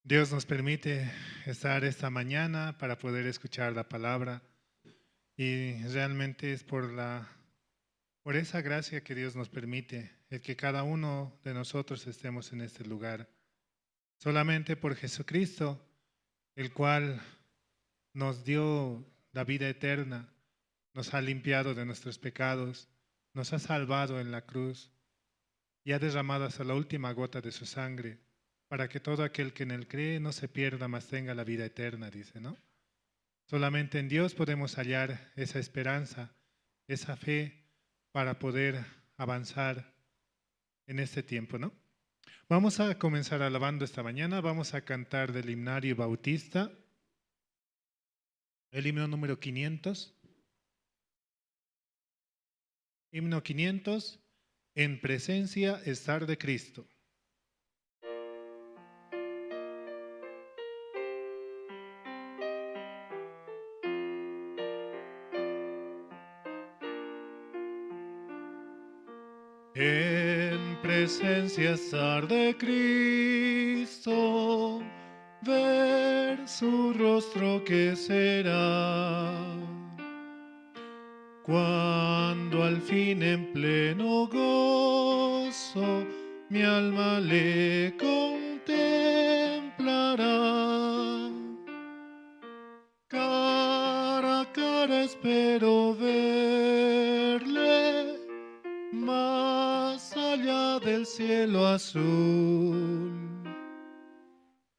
Dios nos permite estar esta mañana para poder escuchar la palabra y realmente es por esa gracia que Dios nos permite el que cada uno de nosotros estemos en este lugar. Solamente por Jesucristo, el cual nos dio la vida eterna, nos ha limpiado de nuestros pecados, nos ha salvado en la cruz y ha derramado hasta la última gota de su sangre, para que todo aquel que en él cree no se pierda, mas tenga la vida eterna, dice, ¿no? Solamente en Dios podemos hallar esa esperanza, esa fe para poder avanzar en este tiempo, ¿no? Vamos a comenzar alabando esta mañana, vamos a cantar del himnario bautista, el himno número 500. Himno 500, en presencia estar de Cristo. En presencia estar de Cristo, ver su rostro que será. Cuando al fin en pleno gozo mi alma le contemplará. Cara a cara espero verle, más allá del cielo azul.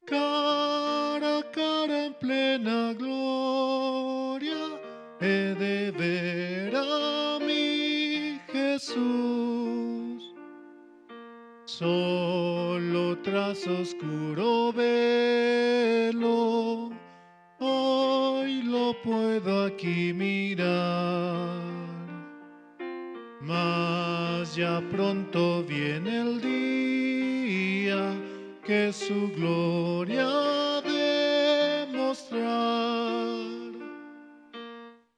Cara a cara en plena gloria, he de ver a mi Jesús. Solo tras oscuro velo, hoy lo puedo aquí mirar. Mas ya pronto viene el día que su gloria ha de mostrar.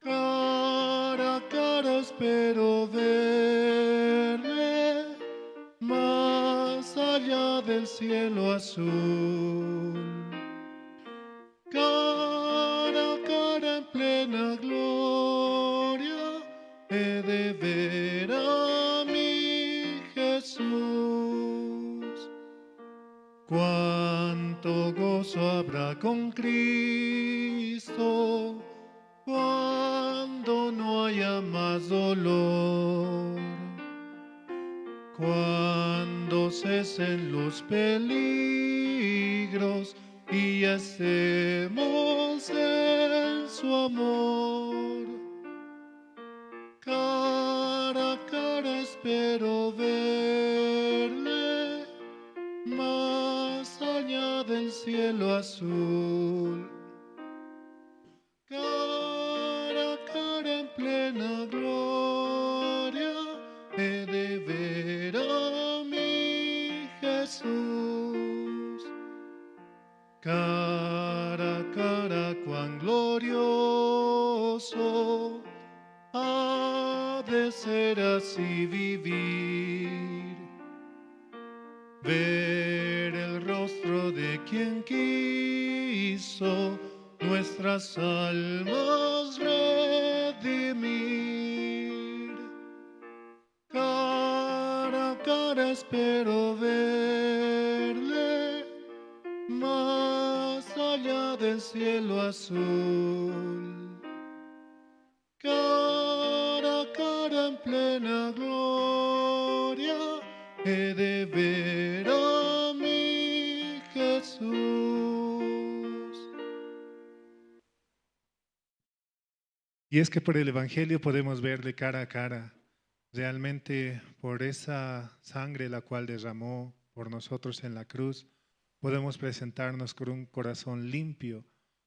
Cara a cara espero verle, más allá del cielo azul. Cara a cara en plena gloria, he de ver a mi Jesús. Cuánto gozo habrá con Cristo cuando no haya más dolor. Cuando cesen los peligros y ya estemos en su amor. Cara a cara espero verle, más allá del cielo azul. Cara a cara en plena gloria, he de ver a mi Jesús. Cara a cara cuán glorioso ha de ser así vivir, ver el rostro de quien quiso nuestras almas redimir. Cara a cara espero verle, más allá del cielo azul. Cara a cara en plena gloria, he de ver a mi Jesús. Y es que por el Evangelio podemos verle cara a cara. Realmente por esa sangre la cual derramó por nosotros en la cruz, podemos presentarnos con un corazón limpio,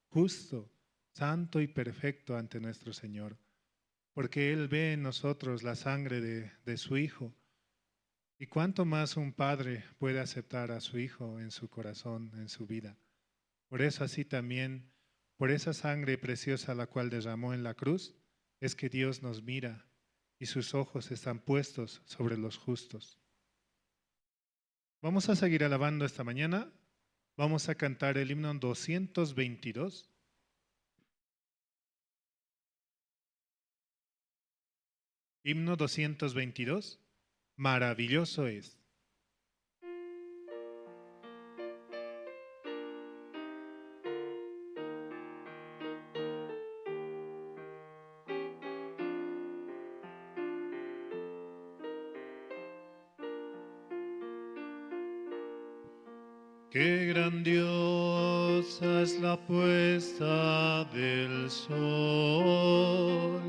justo, santo y perfecto ante nuestro Señor. Porque Él ve en nosotros la sangre de su Hijo. ¿Y cuánto más un padre puede aceptar a su Hijo en su corazón, en su vida? Por eso así también, por esa sangre preciosa la cual derramó en la cruz, es que Dios nos mira y sus ojos están puestos sobre los justos. Vamos a seguir alabando esta mañana. Vamos a cantar el himno 222. Himno 222. Maravilloso es. Qué grandiosa es la puesta del sol,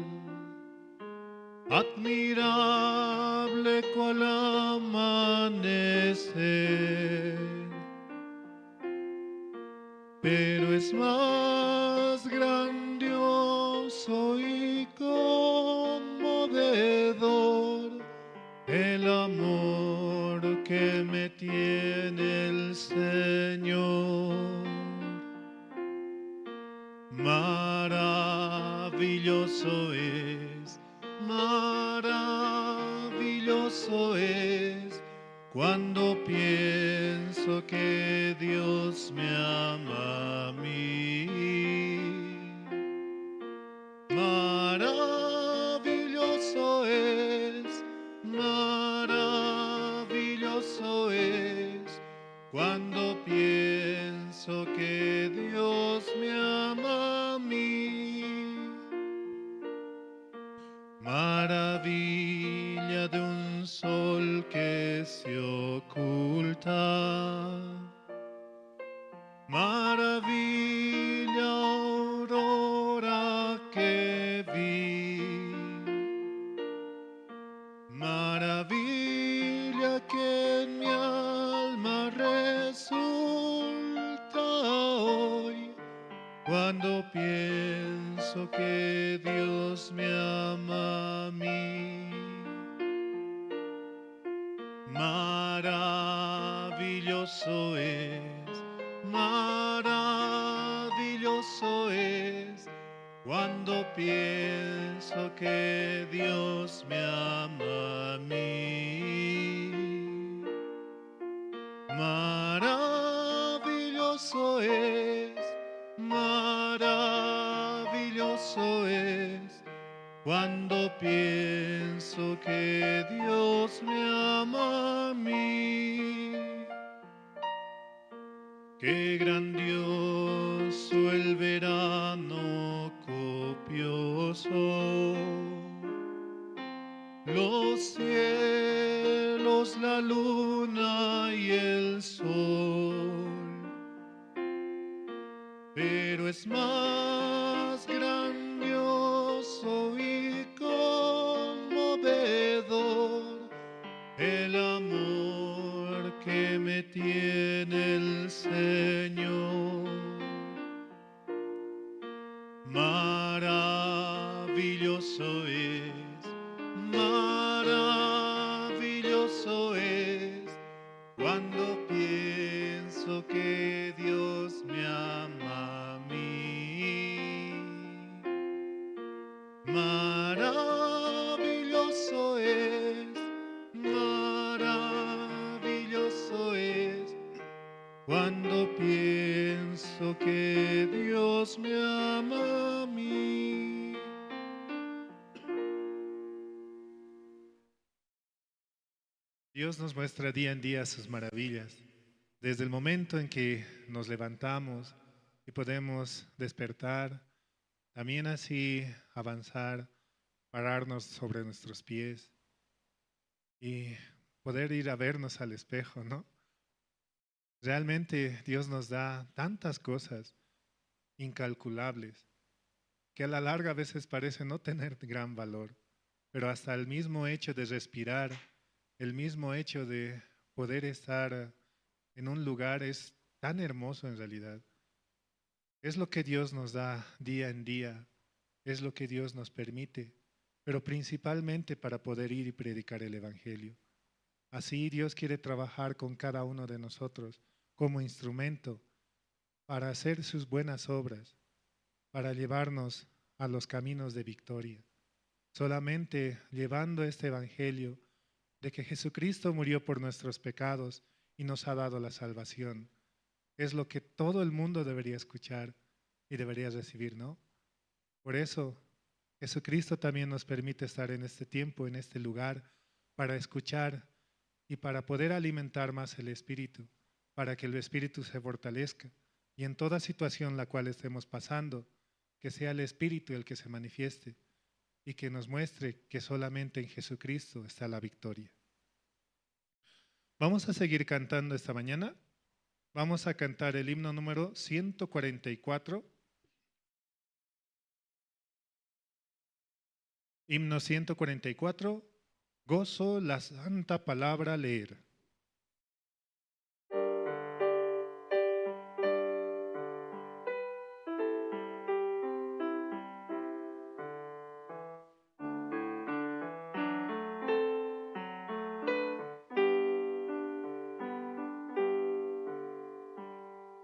admirable cual amanecer, pero es más grandioso y conmovedor el amor que me tiene el Señor. Maravilloso es cuando pienso que Dios me ama a mí. Maravilloso es cuando pienso que Dios me ama a mí. Maravilla de un sol que se oculta, maravilla aurora que vi, maravilla que en mi alma resulta hoy, cuando pienso que Dios me ama a mí. Maravilloso es cuando pienso que Dios me ama a mí. Maravilloso es cuando pienso que Dios me ama a mí. Qué grandioso el verano copioso, los cielos, la luna y el sol, pero es más grandioso y conmovedor el amor que me tiene el Señor. Maravilloso es cuando pienso que Dios me ama a mí. Maravilloso es cuando pienso que Dios me ama a mí. Dios nos muestra día en día sus maravillas. Desde el momento en que nos levantamos y podemos despertar, también así avanzar, pararnos sobre nuestros pies y poder ir a vernos al espejo, ¿no? Realmente Dios nos da tantas cosas incalculables que a la larga a veces parece no tener gran valor, pero hasta el mismo hecho de respirar, el mismo hecho de poder estar en un lugar es tan hermoso en realidad. Es lo que Dios nos da día en día, es lo que Dios nos permite, pero principalmente para poder ir y predicar el Evangelio. Así Dios quiere trabajar con cada uno de nosotros como instrumento para hacer sus buenas obras, para llevarnos a los caminos de victoria. Solamente llevando este Evangelio de que Jesucristo murió por nuestros pecados y nos ha dado la salvación. es lo que todo el mundo debería escuchar y debería recibir, ¿no? Por eso Jesucristo también nos permite estar en este tiempo, en este lugar, para escuchar y para poder alimentar más el Espíritu, para que el Espíritu se fortalezca y en toda situación la cual estemos pasando, que sea el Espíritu el que se manifieste y que nos muestre que solamente en Jesucristo está la victoria. Vamos a seguir cantando esta mañana. Vamos a cantar el himno número 144. Himno 144. Gozo la santa palabra leer.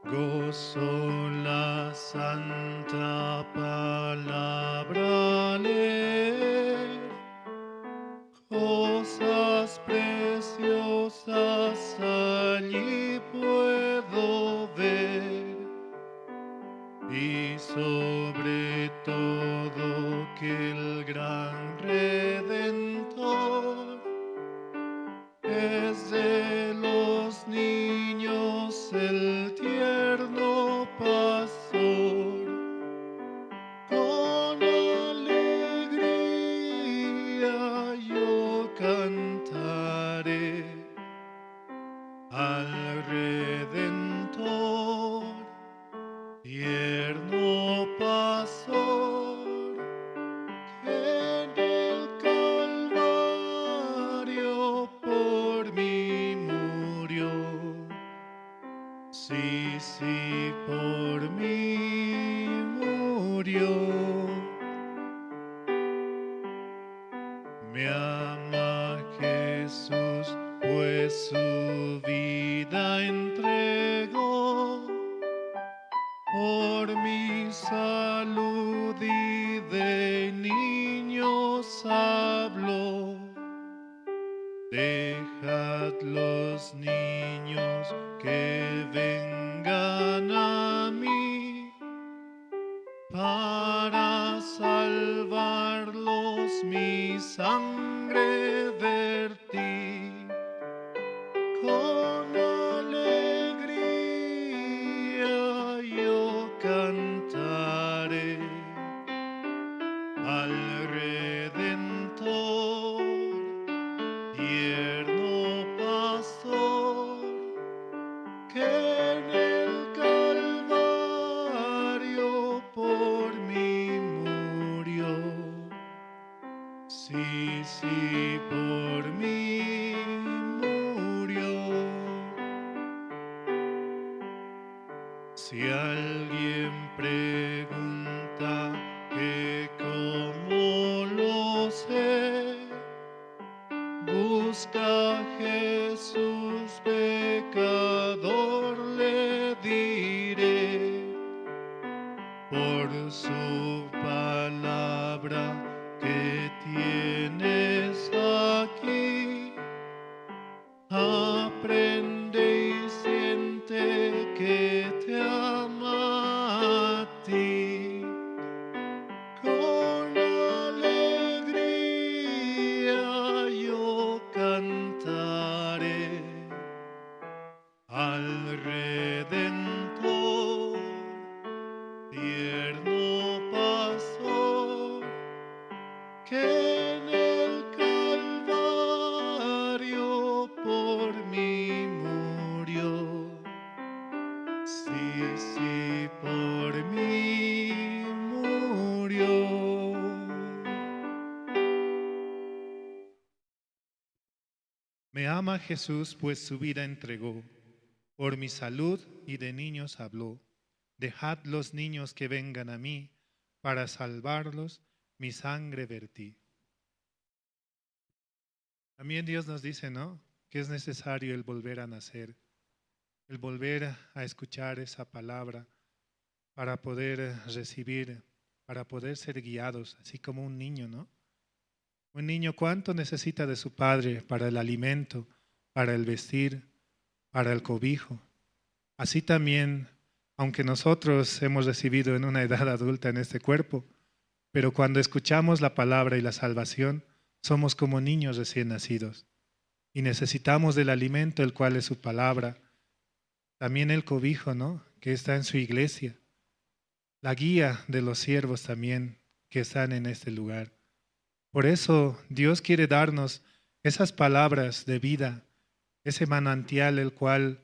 Gozo la santa palabra leer, cosas preciosas allí puedo ver, y sobre todo que el gran Redentor es de los niños el tierno pastor. Con alegría yo cantaré al Redentor, tierno pastor, que en el Calvario por mí murió. Sí, sí, por mí murió. Me ama Jesús, pues su vida entregó por mi salud y de niños habló. Dejad los niños que vengan a mí para salvarlos, mi sangre vertí. Con alegría yo cantaré al Redentor, tierno pastor, que en el Calvario por mí murió. Sí, sí, por mí murió. Si alguien pregunta que cómo lo sé, busca a Jesús pecador, le diré, por su palabra que tienes aquí, aprende y siente que te ama a ti. Con alegría yo cantaré al Redentor, tierno pastor, que en el Calvario por mí murió. Sí, sí, por mí murió. Me ama Jesús, pues su vida entregó. Por mi salud y de niños habló. Dejad los niños que vengan a mí, para salvarlos mi sangre vertí. También Dios nos dice, ¿no?, que es necesario el volver a nacer, el volver a escuchar esa palabra para poder recibir, para poder ser guiados, así como un niño, ¿no? Un niño, ¿cuánto necesita de su padre para el alimento, para el vestir, para el cobijo? Así también, aunque nosotros hemos recibido en una edad adulta en este cuerpo, pero cuando escuchamos la palabra y la salvación, somos como niños recién nacidos y necesitamos del alimento, el cual es su palabra, también el cobijo, ¿no? Que está en su iglesia, la guía de los siervos también que están en este lugar. Por eso Dios quiere darnos esas palabras de vida, ese manantial el cual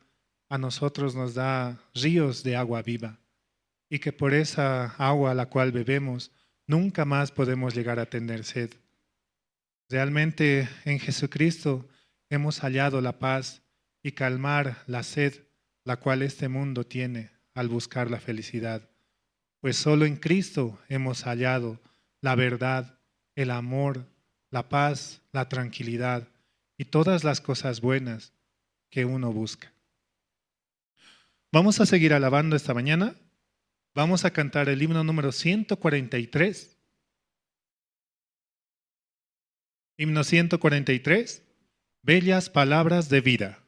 a nosotros nos da ríos de agua viva y que por esa agua a la cual bebemos nunca más podemos llegar a tener sed. Realmente en Jesucristo hemos hallado la paz y calmar la sed la cual este mundo tiene al buscar la felicidad, pues solo en Cristo hemos hallado la verdad, el amor, la paz, la tranquilidad y todas las cosas buenas que uno busca. Vamos a seguir alabando esta mañana. Vamos a cantar el himno número 143. Himno 143, Bellas Palabras de Vida.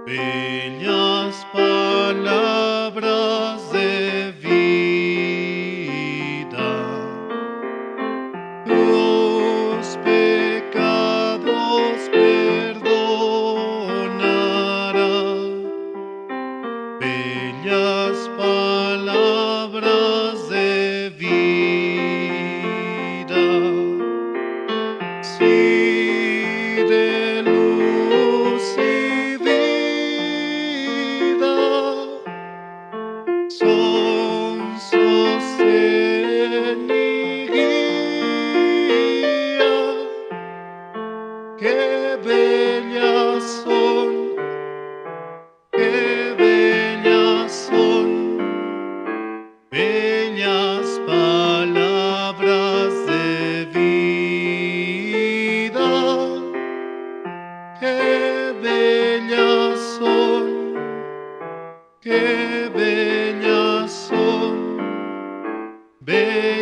Bellas palabras de vida.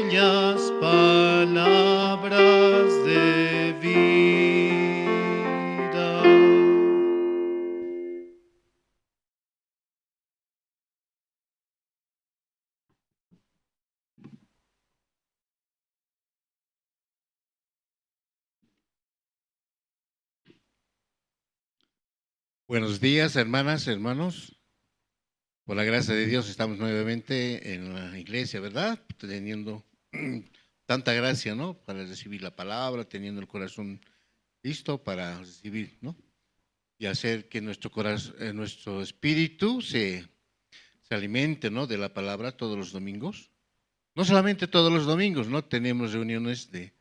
bellas palabras de vida. Buenos días, hermanas, hermanos. Por la gracia de Dios estamos nuevamente en la iglesia, ¿verdad? Teniendo tanta gracia, ¿no? Para recibir la palabra, teniendo el corazón listo para recibir, ¿no? Y hacer que nuestro corazón, nuestro espíritu se alimente, ¿no? De la palabra todos los domingos. No solamente todos los domingos, ¿no? Tenemos reuniones de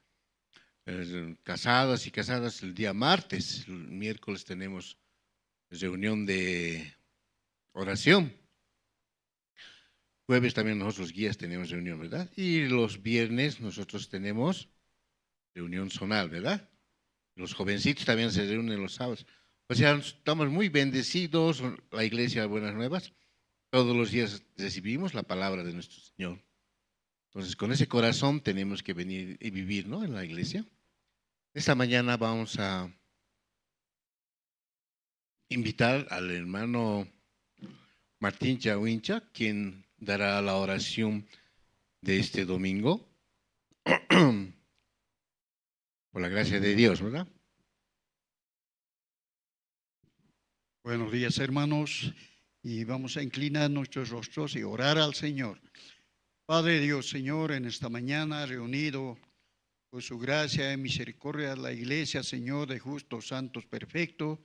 casadas y casadas el día martes. El miércoles tenemos reunión de oración. Jueves también nosotros guías tenemos reunión, ¿verdad? Y los viernes nosotros tenemos reunión zonal, ¿verdad? Los jovencitos también se reúnen los sábados. O sea, estamos muy bendecidos, la iglesia Buenas Nuevas. Todos los días recibimos la palabra de nuestro Señor. Entonces, con ese corazón tenemos que venir y vivir, ¿no? En la iglesia. Esta mañana vamos a invitar al hermano Martín Chawincha, quien dará la oración de este domingo. Por la gracia de Dios, ¿verdad? Buenos días, hermanos, y vamos a inclinar nuestros rostros y orar al Señor. Padre Dios, Señor, en esta mañana reunido por su gracia y misericordia la iglesia, Señor, de justos, santos, perfectos,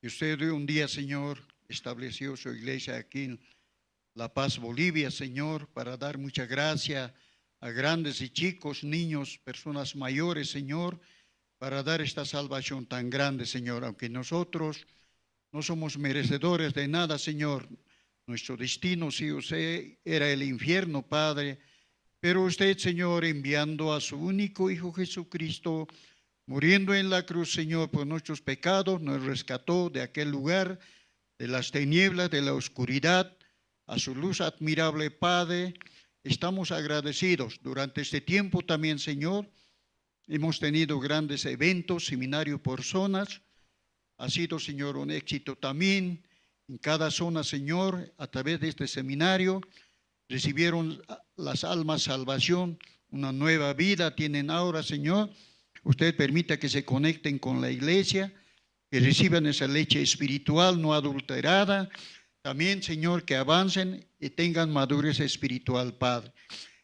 y usted de un día, Señor, estableció su iglesia aquí en La Paz, Bolivia, Señor, para dar mucha gracia a grandes y chicos, niños, personas mayores, Señor, para dar esta salvación tan grande, Señor, aunque nosotros no somos merecedores de nada, Señor. Nuestro destino, sí o sea, era el infierno, Padre. Pero usted, Señor, enviando a su único Hijo Jesucristo, muriendo en la cruz, Señor, por nuestros pecados, nos rescató de aquel lugar, de las tinieblas, de la oscuridad, a su luz admirable, Padre. Estamos agradecidos. Durante este tiempo también, Señor, hemos tenido grandes eventos, seminarios por zonas. Ha sido, Señor, un éxito también. En cada zona, Señor, a través de este seminario, recibieron las almas salvación, una nueva vida tienen ahora, Señor. Usted permita que se conecten con la iglesia, que reciban esa leche espiritual no adulterada. También, Señor, que avancen y tengan madurez espiritual, Padre.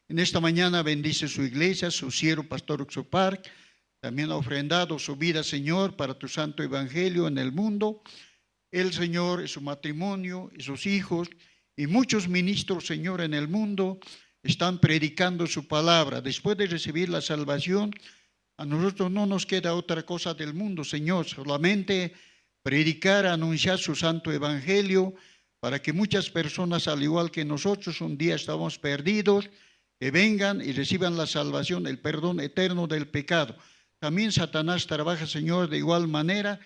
En esta mañana bendice su iglesia, su siervo, Pastor Oxopar. También ha ofrendado su vida, Señor, para tu santo evangelio en el mundo. El Señor, y su matrimonio, y sus hijos, y muchos ministros, Señor, en el mundo, están predicando su palabra. Después de recibir la salvación, a nosotros no nos queda otra cosa del mundo, Señor, solamente predicar, anunciar su santo evangelio, para que muchas personas, al igual que nosotros, un día estamos perdidos, que vengan y reciban la salvación, el perdón eterno del pecado. También Satanás trabaja, Señor, de igual manera,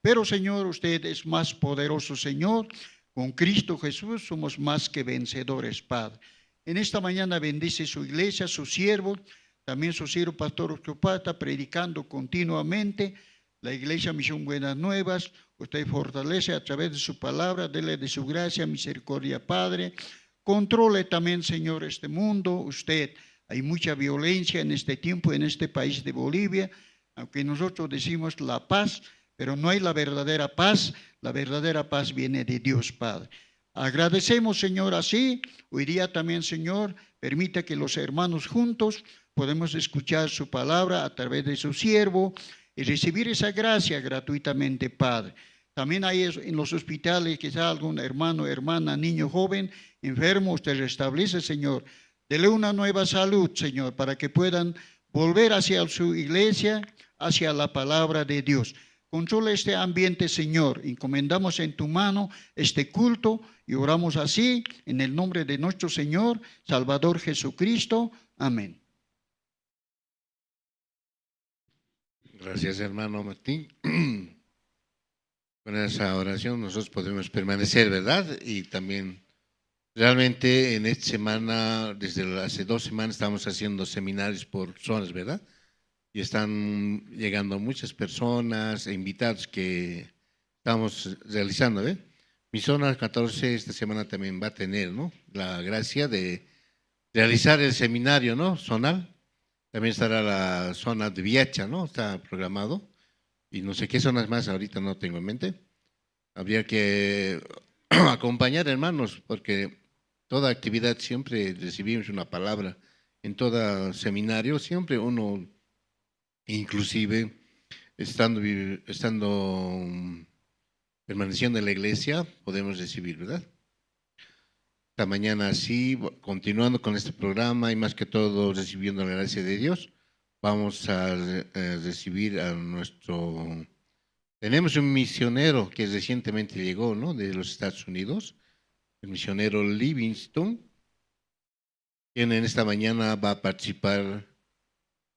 pero, Señor, usted es más poderoso, Señor. Con Cristo Jesús somos más que vencedores, Padre. En esta mañana bendice su iglesia, su siervo, también su siervo Pastor Oxopata, predicando continuamente la iglesia Misión Buenas Nuevas. Usted fortalece a través de su palabra, dele de su gracia, misericordia, Padre. Controle también, Señor, este mundo. Usted, hay mucha violencia en este tiempo, en este país de Bolivia, aunque nosotros decimos la paz, pero no hay la verdadera paz. La verdadera paz viene de Dios, Padre. Agradecemos, Señor, así. Hoy día también, Señor, permita que los hermanos juntos podemos escuchar su palabra a través de su siervo y recibir esa gracia gratuitamente, Padre. También hay en los hospitales quizá algún hermano, hermana, niño, joven, enfermo, usted restablece, Señor. Dele una nueva salud, Señor, para que puedan volver hacia su iglesia, hacia la palabra de Dios. Controla este ambiente, Señor. Encomendamos en tu mano este culto y oramos así en el nombre de nuestro Señor, Salvador Jesucristo. Amén. Gracias, hermano Martín. Con esa oración nosotros podemos permanecer, ¿verdad? Y también Realmente en esta semana, desde hace 2 semanas, estamos haciendo seminarios por zonas, ¿verdad? Y están llegando muchas personas e invitados que estamos realizando, ¿eh? Mi zona 14 esta semana también va a tener, ¿no? La gracia de realizar el seminario, ¿no? Zonal. También estará la zona de Viacha, ¿no? Está programado. Y no sé qué zonas más ahorita no tengo en mente. Habría que acompañar, hermanos, porque toda actividad siempre recibimos una palabra. En todo seminario siempre uno, inclusive estando permaneciendo en la iglesia, podemos recibir, ¿verdad? Esta mañana sí, continuando con este programa y más que todo recibiendo la gracia de Dios, vamos a recibir a nuestro... Tenemos un misionero que recientemente llegó, ¿no? De los Estados Unidos, el misionero Livingston, quien en esta mañana va a participar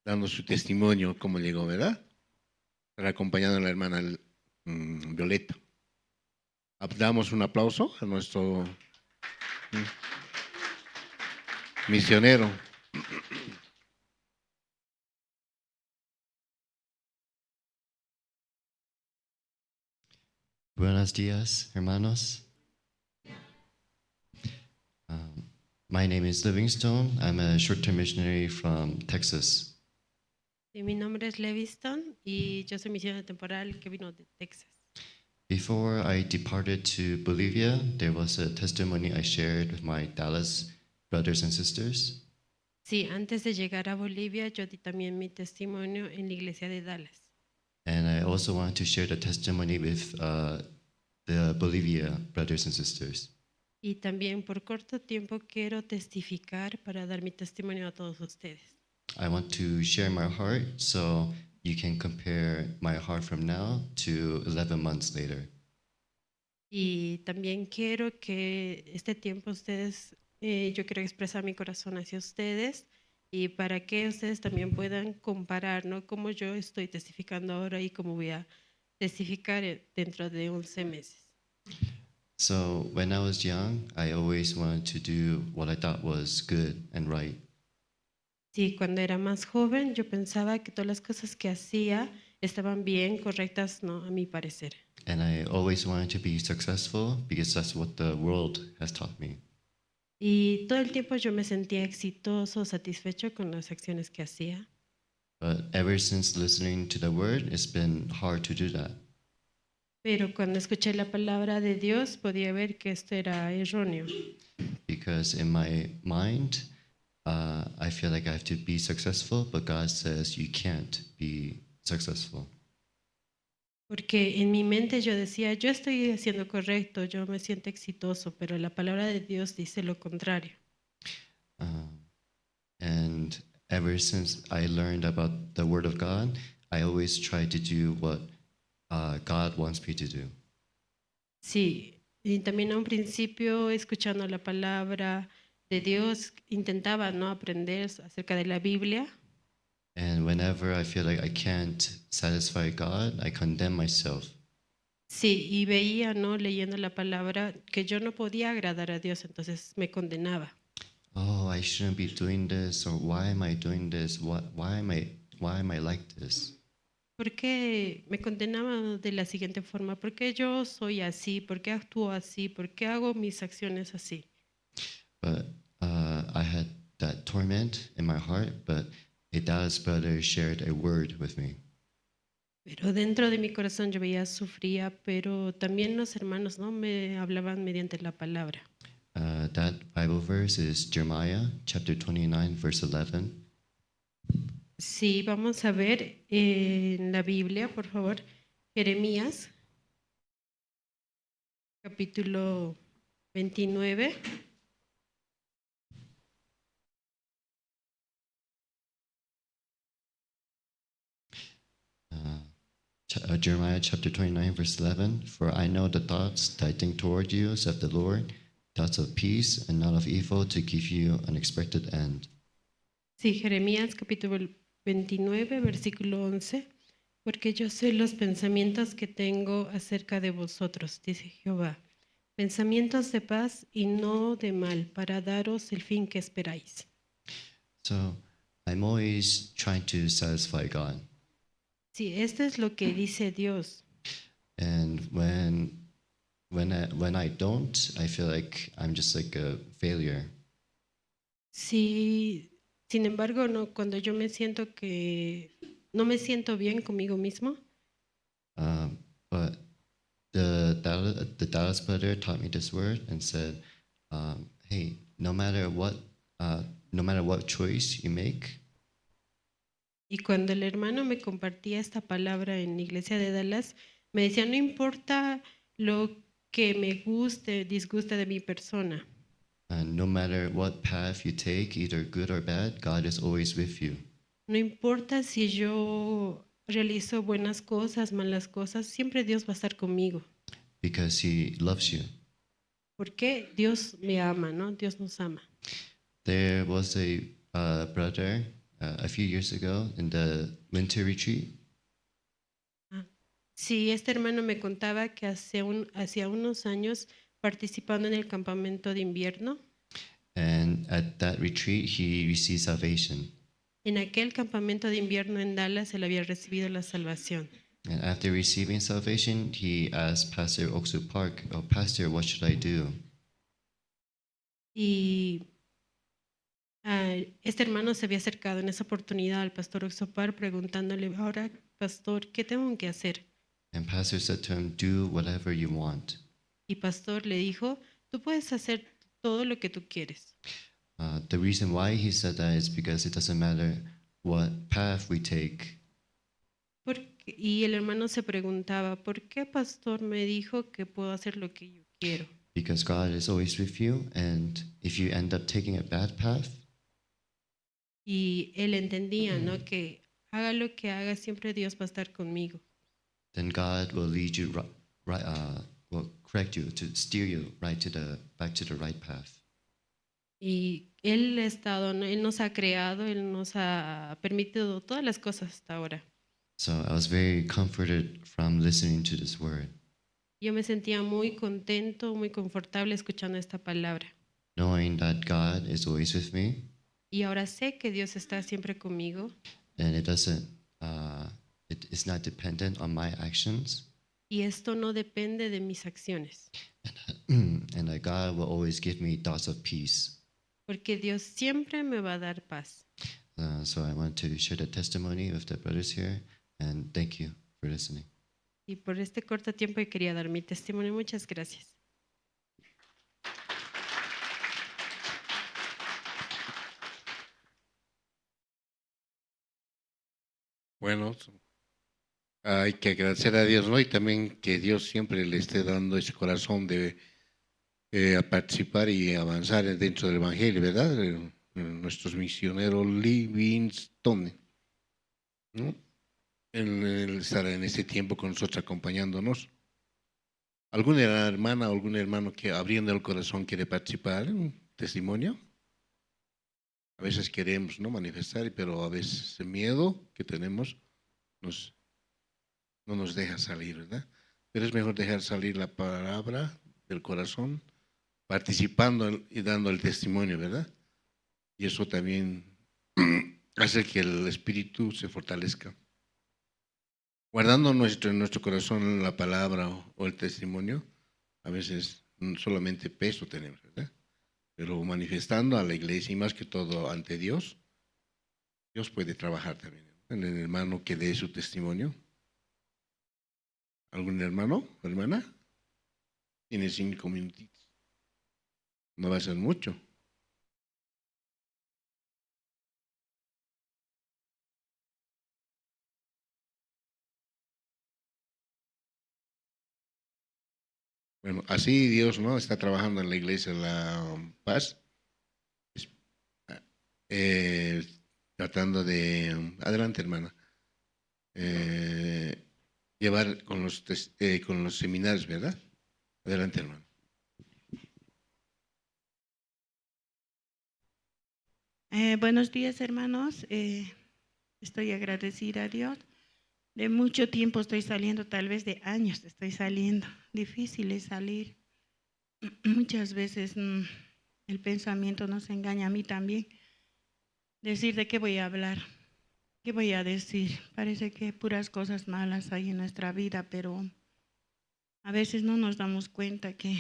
dando su testimonio cómo llegó, ¿verdad? Estará acompañando a la hermana Violeta. Damos un aplauso a nuestro misionero. Buenos días, hermanos. My name is Livingstone. I'm a short-term missionary from Texas. Sí, mi nombre es Leviston y yo soy misionero temporal que vino de Texas. Before I departed to Bolivia, there was a testimony I shared with my Dallas brothers and sisters. Sí, antes de llegar a Bolivia, yo di también mi testimonio en la iglesia de Dallas. And I also want to share the testimony with the Bolivia brothers and sisters. Y también por corto tiempo quiero testificar para dar mi testimonio a todos ustedes. I want to share my heart so you can compare my heart from now to 11 months later. Y también quiero que este tiempo ustedes, yo quiero expresar mi corazón hacia ustedes y para que ustedes también puedan comparar, ¿no? Cómo yo estoy testificando ahora y cómo voy a testificar dentro de 11 meses. So when I was young, I always wanted to do what I thought was good and right. Sí, cuando era más joven yo pensaba que todas las cosas que hacía estaban bien, correctas, no, a mi parecer. And I always wanted to be successful because that's what the world has taught me. Y todo el tiempo yo me sentía exitoso, satisfecho con las acciones que hacía. But ever since listening to the word, it's been hard to do that. Pero cuando escuché la palabra de Dios podía ver que esto era erróneo. Because in my mind, I feel like I have to be successful, but God says you can't be successful. Porque en mi mente yo decía, yo estoy haciendo correcto, yo me siento exitoso, pero la palabra de Dios dice lo contrario. And ever since I learned about the Word of God, I always try to do what God wants me to do. Sí, y también a un principio, escuchando la palabra de Dios, intentaba no aprender acerca de la Biblia. And whenever I feel like I can't satisfy God, I condemn myself. Sí, y veía, ¿no? Leyendo la palabra, que yo no podía agradar a Dios, entonces me condenaba. Oh, I shouldn't be doing this, or why am I doing this? Why am I like this? ¿Por qué me condenaba de la siguiente forma? ¿Por qué yo soy así? ¿Por qué actúo así? ¿Por qué hago mis acciones así? But I had that torment in my heart, but a Dallas brother shared a word with me. Pero dentro de mi corazón yo veía, sufría, pero también los hermanos, ¿no? Me hablaban mediante la palabra. That Bible verse is Jeremiah chapter 29, verse 11. Sí, vamos a ver en la Biblia, por favor, Jeremías, capítulo 29. Jeremiah chapter 29, verse 11. For I know the thoughts that I think toward you, said the Lord, thoughts of peace and not of evil, to give you an expected end. Sí, Jeremías capítulo 29, versículo 11. Porque yo sé los pensamientos que tengo acerca de vosotros, dice Jehová, pensamientos de paz y no de mal, para daros el fin que esperáis. So I'm always trying to satisfy God. Sí, esto es lo que dice Dios. And when I don't, I feel like I'm just like a failure. Sí, sin embargo, no, cuando yo me siento que no me siento bien conmigo mismo, But the Dallas brother taught me this word and said, "Hey, no matter what choice you make, y cuando el hermano me compartía esta palabra en la iglesia de Dallas, me decía, no importa lo que me guste, disguste de mi persona, and no matter what path you take, either good or bad, God is always with you no importa si yo realizo buenas cosas, malas cosas, siempre Dios va a estar conmigo, because He loves you." porque Dios me ama, ¿no? Dios nos ama. There was a brother a few years ago in the winter retreat. Sí, este hermano me contaba que hacía unos años, participando en el campamento de invierno, And at that retreat, he received salvation. en aquel campamento de invierno en Dallas, él había recibido la salvación. And after receiving salvation, he asked Pastor Oksu Park, "Oh, Pastor, what should I do?" Y este hermano se había acercado en esa oportunidad al pastor Oxopar preguntándole, ahora, pastor, ¿qué tengo que hacer? And Pastor said to him, "Do whatever you want." Y pastor le dijo, tú puedes hacer todo lo que tú quieres. The reason why he said that is because it doesn't matter what path we take. Y el hermano se preguntaba, ¿por qué pastor me dijo que puedo hacer lo que yo quiero? Because God is always with you, and if you end up taking a bad path, Y él entendía, ¿no? Que haga lo que haga, siempre Dios va a estar conmigo. then God will lead you will correct you to steer you back to the right path. Y él ha estado, ¿no? Él nos ha creado, él nos ha permitido todas las cosas hasta ahora. So I was very comforted from listening to this word, Yo me sentía muy contento, muy confortable escuchando esta palabra. knowing that God is always with me, Y ahora sé que Dios está siempre conmigo and it is not dependent on my actions, y esto no depende de mis acciones, and that God will always give me thoughts of peace. porque Dios siempre me va a dar paz. So I want to share the testimony with the brothers here, and thank you for listening. Y por este corto tiempo que quería dar mi testimonio, muchas gracias. Bueno, hay que agradecer a Dios, ¿no? Y también que Dios siempre le esté dando ese corazón de a participar y avanzar dentro del Evangelio, ¿verdad? Nuestros misioneros Livingstone, ¿no? El estar en este tiempo con nosotros acompañándonos. ¿Alguna hermana o algún hermano que abriendo el corazón quiere participar en un testimonio? A veces queremos no manifestar, pero a veces el miedo que tenemos no nos deja salir, ¿verdad? Pero es mejor dejar salir la palabra del corazón, participando y dando el testimonio, ¿verdad? Y eso también hace que el espíritu se fortalezca. Guardando en nuestro corazón la palabra o el testimonio, a veces solamente peso tenemos, ¿verdad? Pero manifestando a la iglesia y más que todo ante Dios, Dios puede trabajar también en el hermano que dé su testimonio. ¿Algún hermano o hermana? Tiene 5 minutitos. No va a ser mucho. Bueno, así Dios, ¿no? Está trabajando en la iglesia de la paz, tratando de, adelante hermana, llevar con los seminarios, ¿verdad? Adelante hermano. Buenos días, hermanos. Estoy agradecida a Dios. De mucho tiempo estoy saliendo, tal vez de años estoy saliendo. Difícil es salir. muchas veces el pensamiento nos engaña, a mí también. Decir de qué voy a hablar, qué voy a decir. Parece que puras cosas malas hay en nuestra vida, pero a veces no nos damos cuenta que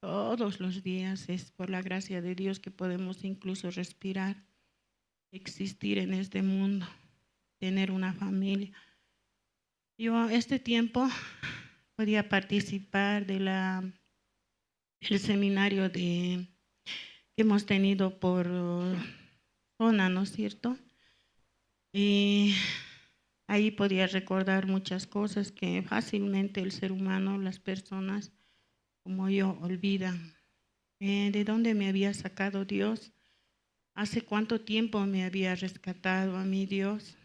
todos los días es por la gracia de Dios que podemos incluso respirar, existir en este mundo, tener una familia. Yo este tiempo podía participar del seminario que hemos tenido por zona, ¿no es cierto? Y ahí podía recordar muchas cosas que fácilmente el ser humano, las personas como yo, olvidan. ¿De dónde me había sacado Dios? ¿Hace cuánto tiempo me había rescatado a mí Dios?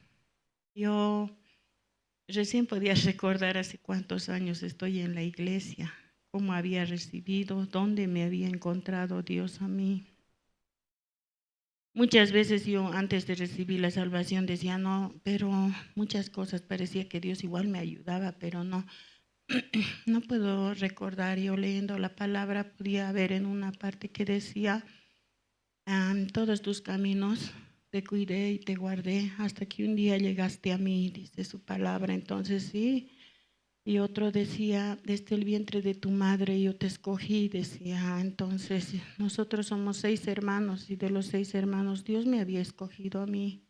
Yo recién podía recordar hace cuántos años estoy en la iglesia, cómo había recibido, dónde me había encontrado Dios a mí. Muchas veces yo antes de recibir la salvación decía no, pero muchas cosas parecía que Dios igual me ayudaba, pero no. No puedo recordar, yo leyendo la palabra podía ver en una parte que decía, todos tus caminos te cuidé y te guardé hasta que un día llegaste a mí, dice su palabra. Entonces sí, y otro decía, desde el vientre de tu madre yo te escogí, decía. Entonces nosotros somos 6 hermanos y de los 6 hermanos Dios me había escogido a mí.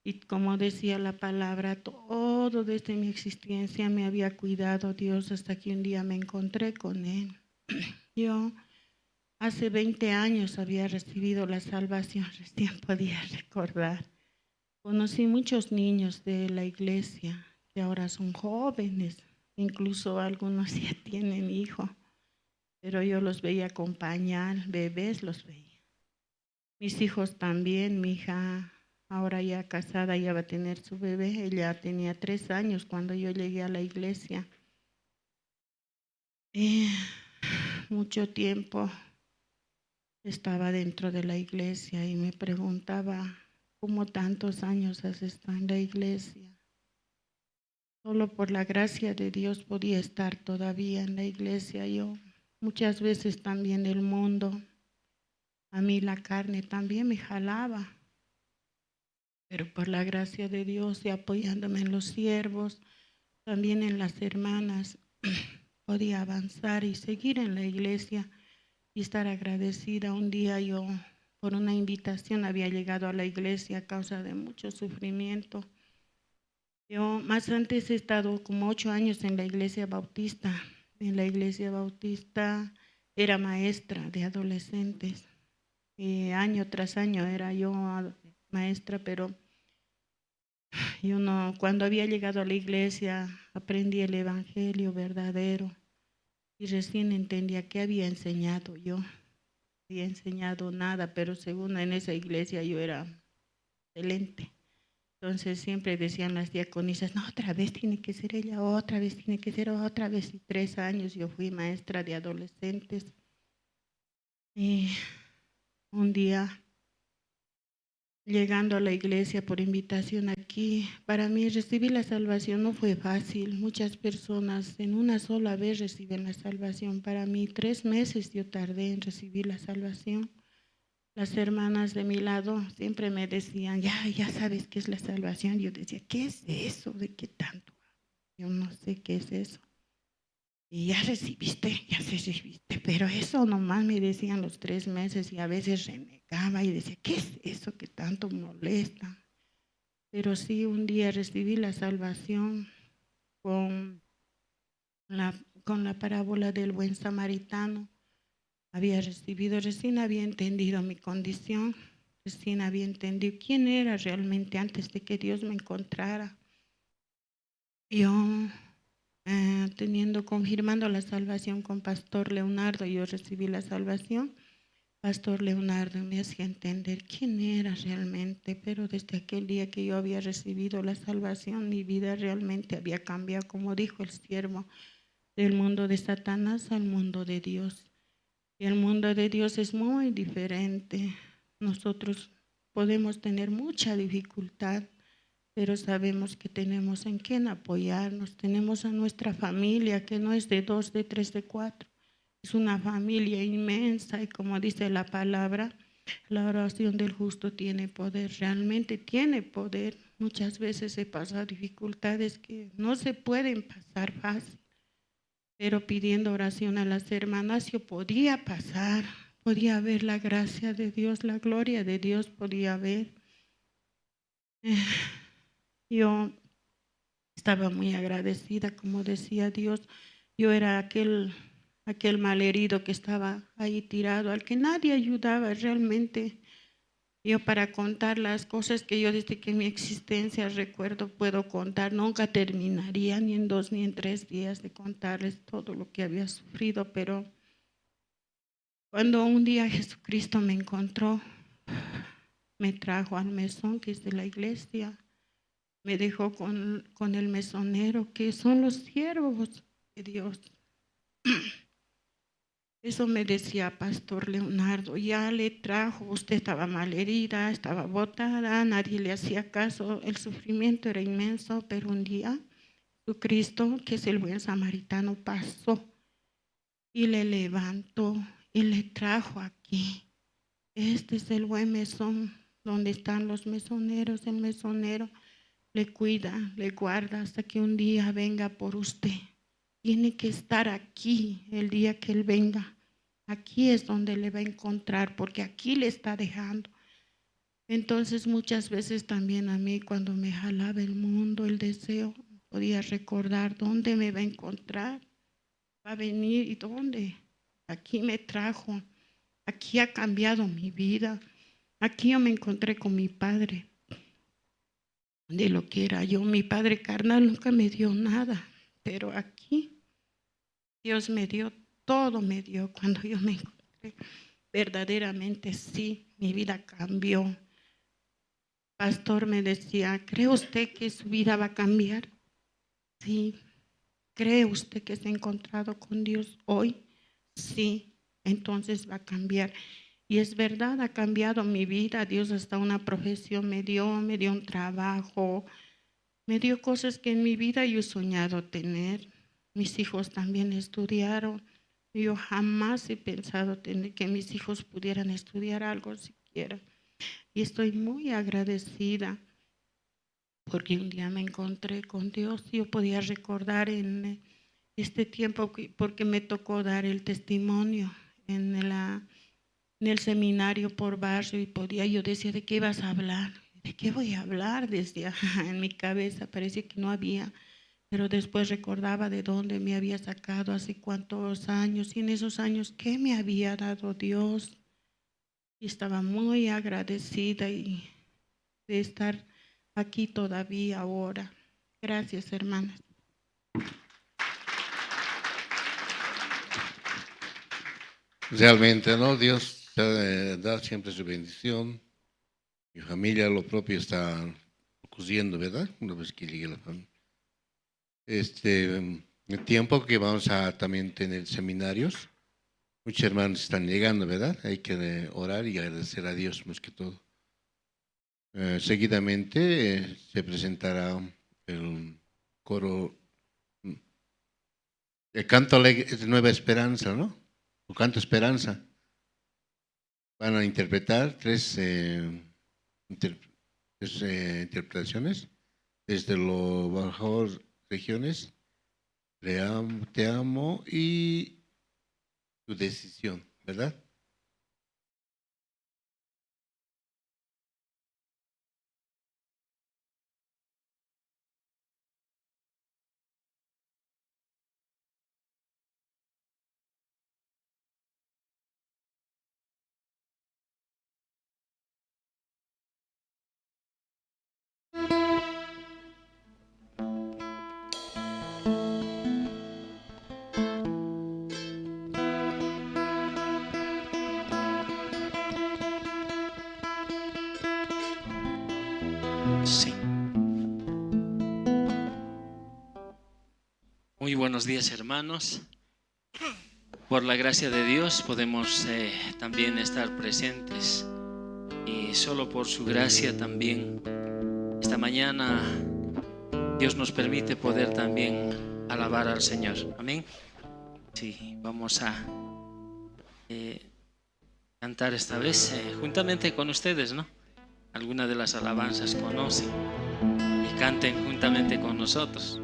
Y como decía la palabra, todo desde mi existencia me había cuidado Dios hasta que un día me encontré con Él. Yo hace 20 años había recibido la salvación, recién podía recordar. Conocí muchos niños de la iglesia que ahora son jóvenes, incluso algunos ya tienen hijo, pero yo los veía acompañar, bebés los veía. Mis hijos también, mi hija ahora ya casada, ya va a tener su bebé. Ella tenía 3 años cuando yo llegué a la iglesia. Mucho tiempo estaba dentro de la iglesia y me preguntaba, ¿cómo tantos años has estado en la iglesia? Solo por la gracia de Dios podía estar todavía en la iglesia. Yo muchas veces también el mundo, a mí la carne también me jalaba. Pero por la gracia de Dios y apoyándome en los siervos, también en las hermanas, podía avanzar y seguir en la iglesia y estar agradecida. Un día yo, por una invitación, había llegado a la iglesia a causa de mucho sufrimiento. Yo más antes he estado como 8 años en la iglesia bautista. En la iglesia bautista era maestra de adolescentes. Año tras año era yo maestra, pero yo no, cuando había llegado a la iglesia aprendí el evangelio verdadero y recién entendía qué había enseñado yo. No había enseñado nada, pero según en esa iglesia yo era excelente. Entonces siempre decían las diaconisas, no, otra vez tiene que ser ella, otra vez tiene que ser otra vez. Y 3 años yo fui maestra de adolescentes. Y un día, llegando a la iglesia por invitación aquí, para mí recibir la salvación no fue fácil. Muchas personas en una sola vez reciben la salvación. Para mí 3 meses yo tardé en recibir la salvación. Las hermanas de mi lado siempre me decían, ya sabes qué es la salvación. Yo decía, ¿qué es eso? ¿De qué tanto? Yo no sé qué es eso. Y ya se recibiste, pero eso nomás me decían los 3 meses y a veces renegaba y decía, ¿qué es eso que tanto molesta? Pero sí, un día recibí la salvación con la parábola del buen samaritano. Había recibido, recién había entendido mi condición, recién había entendido quién era realmente antes de que Dios me encontrara. Yo, confirmando la salvación con Pastor Leonardo, yo recibí la salvación. Pastor Leonardo me hacía entender quién era realmente, pero desde aquel día que yo había recibido la salvación, mi vida realmente había cambiado, como dijo el siervo, del mundo de Satanás al mundo de Dios. Y el mundo de Dios es muy diferente. Nosotros podemos tener mucha dificultad, pero sabemos que tenemos en quién apoyarnos. Tenemos a nuestra familia, que no es de 2, de 3, de 4. Es una familia inmensa y como dice la palabra, la oración del justo tiene poder, realmente tiene poder. Muchas veces he pasado dificultades que no se pueden pasar fácil, pero pidiendo oración a las hermanas yo podía pasar, podía ver la gracia de Dios, la gloria de Dios podía ver. Yo estaba muy agradecida, como decía Dios, yo era aquel malherido que estaba ahí tirado, al que nadie ayudaba realmente. Yo para contar las cosas que yo desde que mi existencia recuerdo puedo contar, nunca terminaría ni en 2 ni en 3 días de contarles todo lo que había sufrido, pero cuando un día Jesucristo me encontró, me trajo al mesón que es de la iglesia, me dejó con el mesonero, que son los siervos de Dios. Eso me decía Pastor Leonardo, ya le trajo, usted estaba malherida, estaba botada, nadie le hacía caso, el sufrimiento era inmenso, pero un día Jesucristo, que es el buen samaritano, pasó y le levantó y le trajo aquí. Este es el buen mesón, donde están los mesoneros, el mesonero le cuida, le guarda hasta que un día venga por usted. Tiene que estar aquí el día que Él venga. Aquí es donde le va a encontrar, porque aquí le está dejando. Entonces muchas veces también a mí cuando me jalaba el mundo, el deseo, podía recordar dónde me va a encontrar, va a venir y dónde. Aquí me trajo, aquí ha cambiado mi vida. Aquí yo me encontré con mi padre, de lo que era yo. Mi padre carnal nunca me dio nada, pero aquí Dios me dio, todo me dio cuando yo me encontré. Verdaderamente sí, mi vida cambió. Pastor me decía, ¿cree usted que su vida va a cambiar? Sí. ¿Cree usted que se ha encontrado con Dios hoy? Sí, entonces va a cambiar. Y es verdad, ha cambiado mi vida. Dios hasta una profesión me dio un trabajo, me dio cosas que en mi vida yo he soñado tener. Mis hijos también estudiaron. Yo jamás he pensado que mis hijos pudieran estudiar algo siquiera. Y estoy muy agradecida porque un día me encontré con Dios. Yo podía recordar en este tiempo porque me tocó dar el testimonio en el seminario por barrio y yo decía, ¿de qué vas a hablar? ¿De qué voy a hablar? Desde en mi cabeza parecía que no había. Pero después recordaba de dónde me había sacado, hace cuántos años, y en esos años, ¿qué me había dado Dios? Y estaba muy agradecida de estar aquí todavía ahora. Gracias, hermanas. Realmente, ¿no? Dios da siempre su bendición. Mi familia, lo propio está ocurriendo, ¿verdad? Una vez que llegue la familia. El tiempo que vamos a también tener seminarios, muchos hermanos están llegando, ¿verdad? Hay que orar y agradecer a Dios más que todo. Seguidamente se presentará el coro, el canto alegre de Nueva Esperanza, ¿no? O canto Esperanza. Van a interpretar tres interpretaciones desde los bajos regiones, te amo y tu decisión, ¿verdad? Sí. Muy buenos días, hermanos. Por la gracia de Dios podemos también estar presentes y solo por su gracia también esta mañana Dios nos permite poder también alabar al Señor. Amén. Sí, vamos a cantar esta vez juntamente con ustedes, ¿no? Algunas de las alabanzas conocen y canten juntamente con nosotros.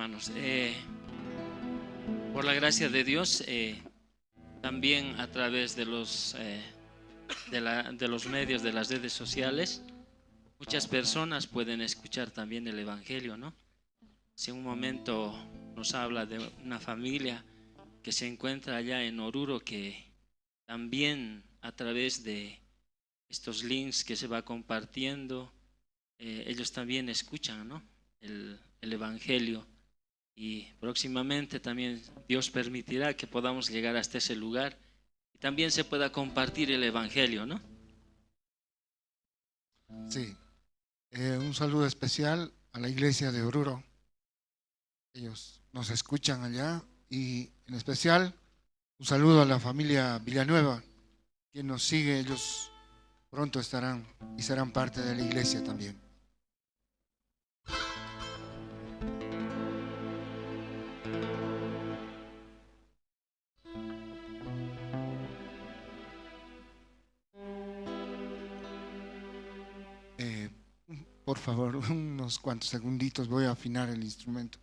hermanos. Por la gracia de Dios, también a través de los medios, de las redes sociales, muchas personas pueden escuchar también el Evangelio, ¿no? Si un momento nos habla de una familia que se encuentra allá en Oruro, que también a través de estos links que se va compartiendo, ellos también escuchan, ¿no?, el Evangelio. Y próximamente también Dios permitirá que podamos llegar hasta ese lugar y también se pueda compartir el Evangelio, ¿no? Sí. Un saludo especial a la iglesia de Oruro. Ellos nos escuchan allá, y en especial un saludo a la familia Villanueva, quien nos sigue. Ellos pronto estarán y serán parte de la iglesia también. Por favor, unos cuantos segunditos, voy a afinar el instrumento.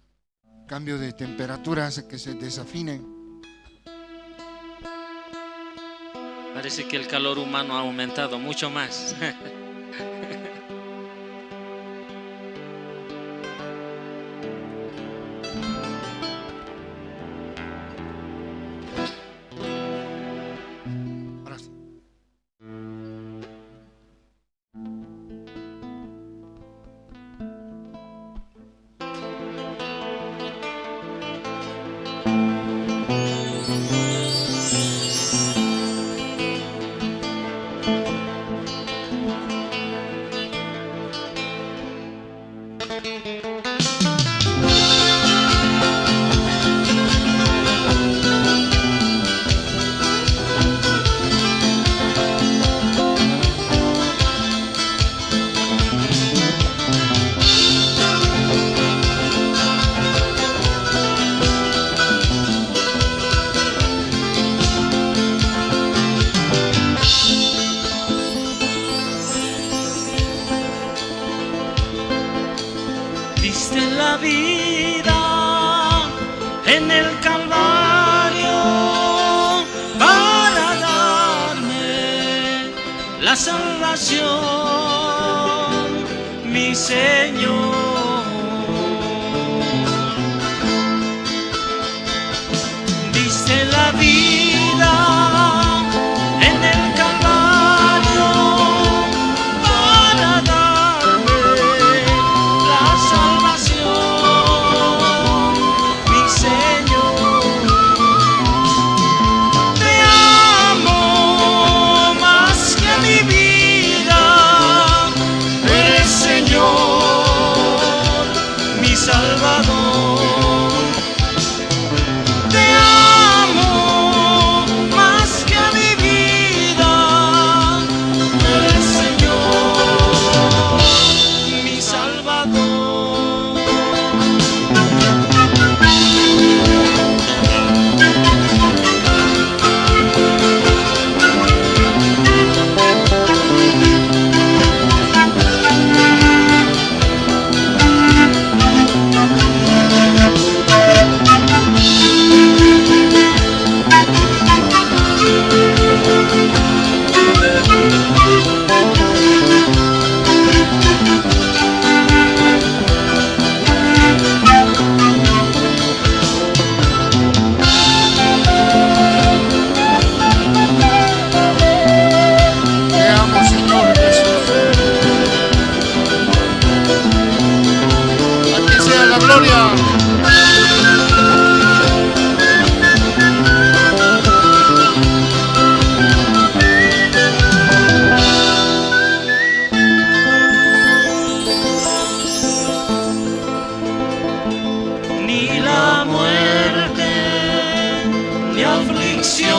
Cambio de temperatura hace que se desafinen. Parece que el calor humano ha aumentado mucho más. Ahora sí. Diste la vida en el Calvario para darme la salvación, mi Señor. Diste la vida en el Calvario para darme la salvación, mi Señor. Te amo más que a mi vida, eres Señor, mi Salvador. Te amo más que a mi vida, eres Señor, mi Salvador. Te amo, Señor Jesús. A ti sea la gloria. Ni la muerte, ni aflicciones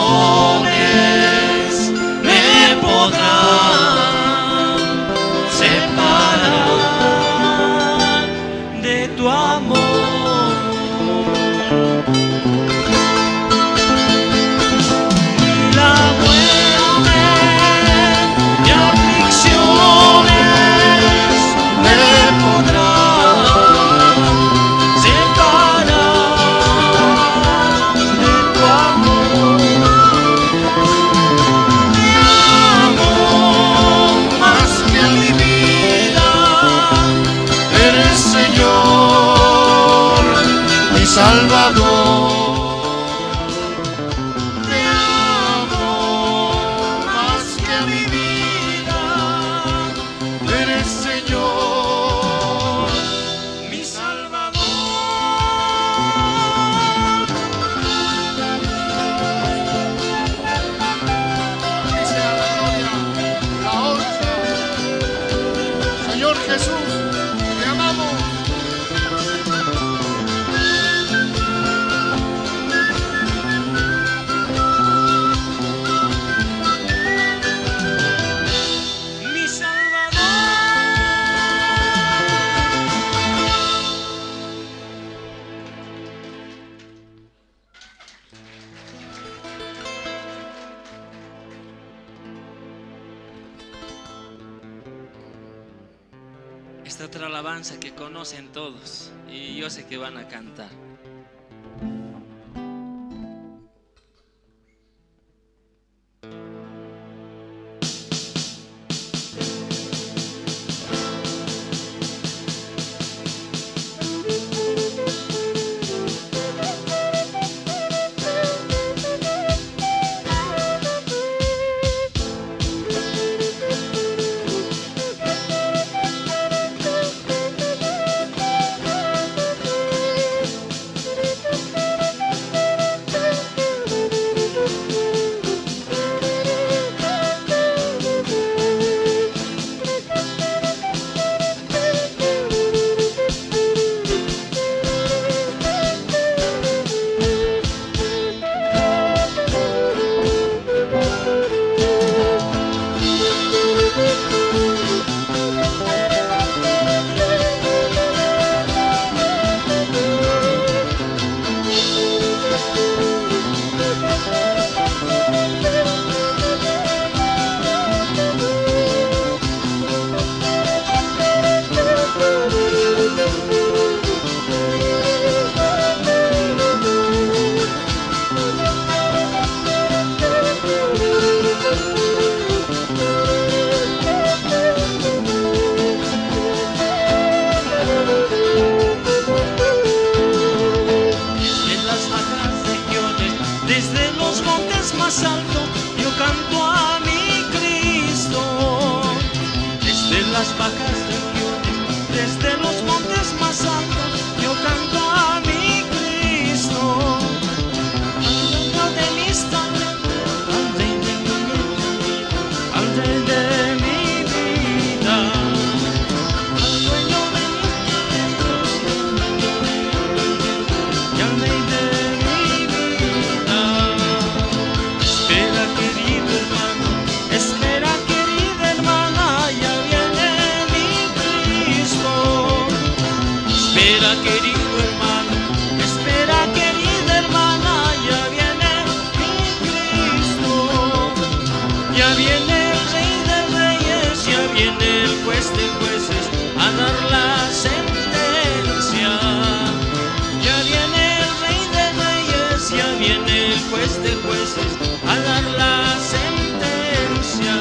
me podrán separar de tu amor. Ni la muerte, ni aflicciones me podrán separar esta otra alabanza que conocen todos y yo sé que van a cantar. Desde los montes más altos yo canto a mi Cristo. Desde las bajas regiones, desde los montes más altos yo canto a mi Cristo. Al de mis talentos, al rey de mi vida, al dueño de mis talentos y al rey de mi vida. Espera, querido hermano, espera, querida hermana, ya viene mi Cristo. Espera, querido hermano, espera, querida hermana, ya viene mi Cristo. Ya viene el Rey de Reyes, ya viene el Juez de Jueces a dar la sentencia. Ya viene el Rey de Reyes, ya viene el Juez de Jueces a dar la sentencia.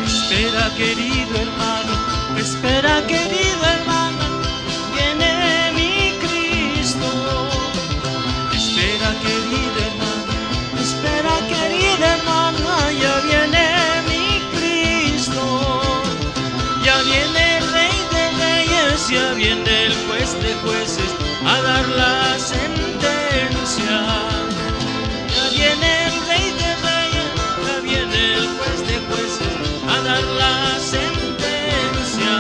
Espera, querido hermano, espera, querida hermana, viene mi Cristo. Espera, querida hermana, espera, querida hermana, ya viene mi Cristo. Ya viene el Rey de Reyes, ya viene el Juez de Jueces a dar la sentencia. Ya viene el Rey de Reyes, ya viene el Juez de Jueces a dar la sentencia.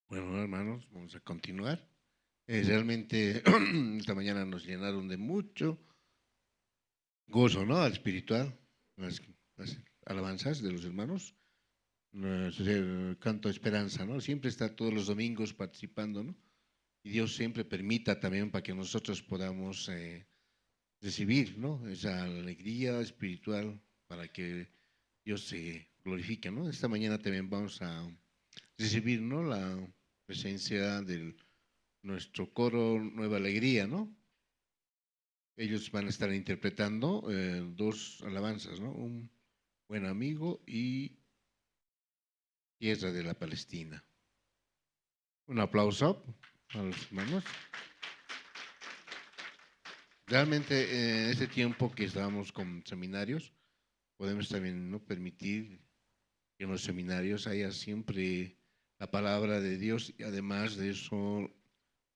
Bueno, hermanos, vamos a continuar. Realmente esta mañana nos llenaron de mucho gozo, ¿no? Al espiritual, las alabanzas de los hermanos, el canto de esperanza, ¿no? Siempre está todos los domingos participando, ¿no? Y Dios siempre permita también para que nosotros podamos recibir, ¿no? Esa alegría espiritual para que Dios se glorifique, ¿no? Esta mañana también vamos a recibir, ¿no? La presencia de nuestro coro Nueva Alegría, ¿no? Ellos van a estar interpretando dos alabanzas, ¿no? Un buen amigo y Tierra de la Palestina. Un aplauso a los hermanos. Realmente en este tiempo que estábamos con seminarios, podemos también no permitir que en los seminarios haya siempre la palabra de Dios y además de eso,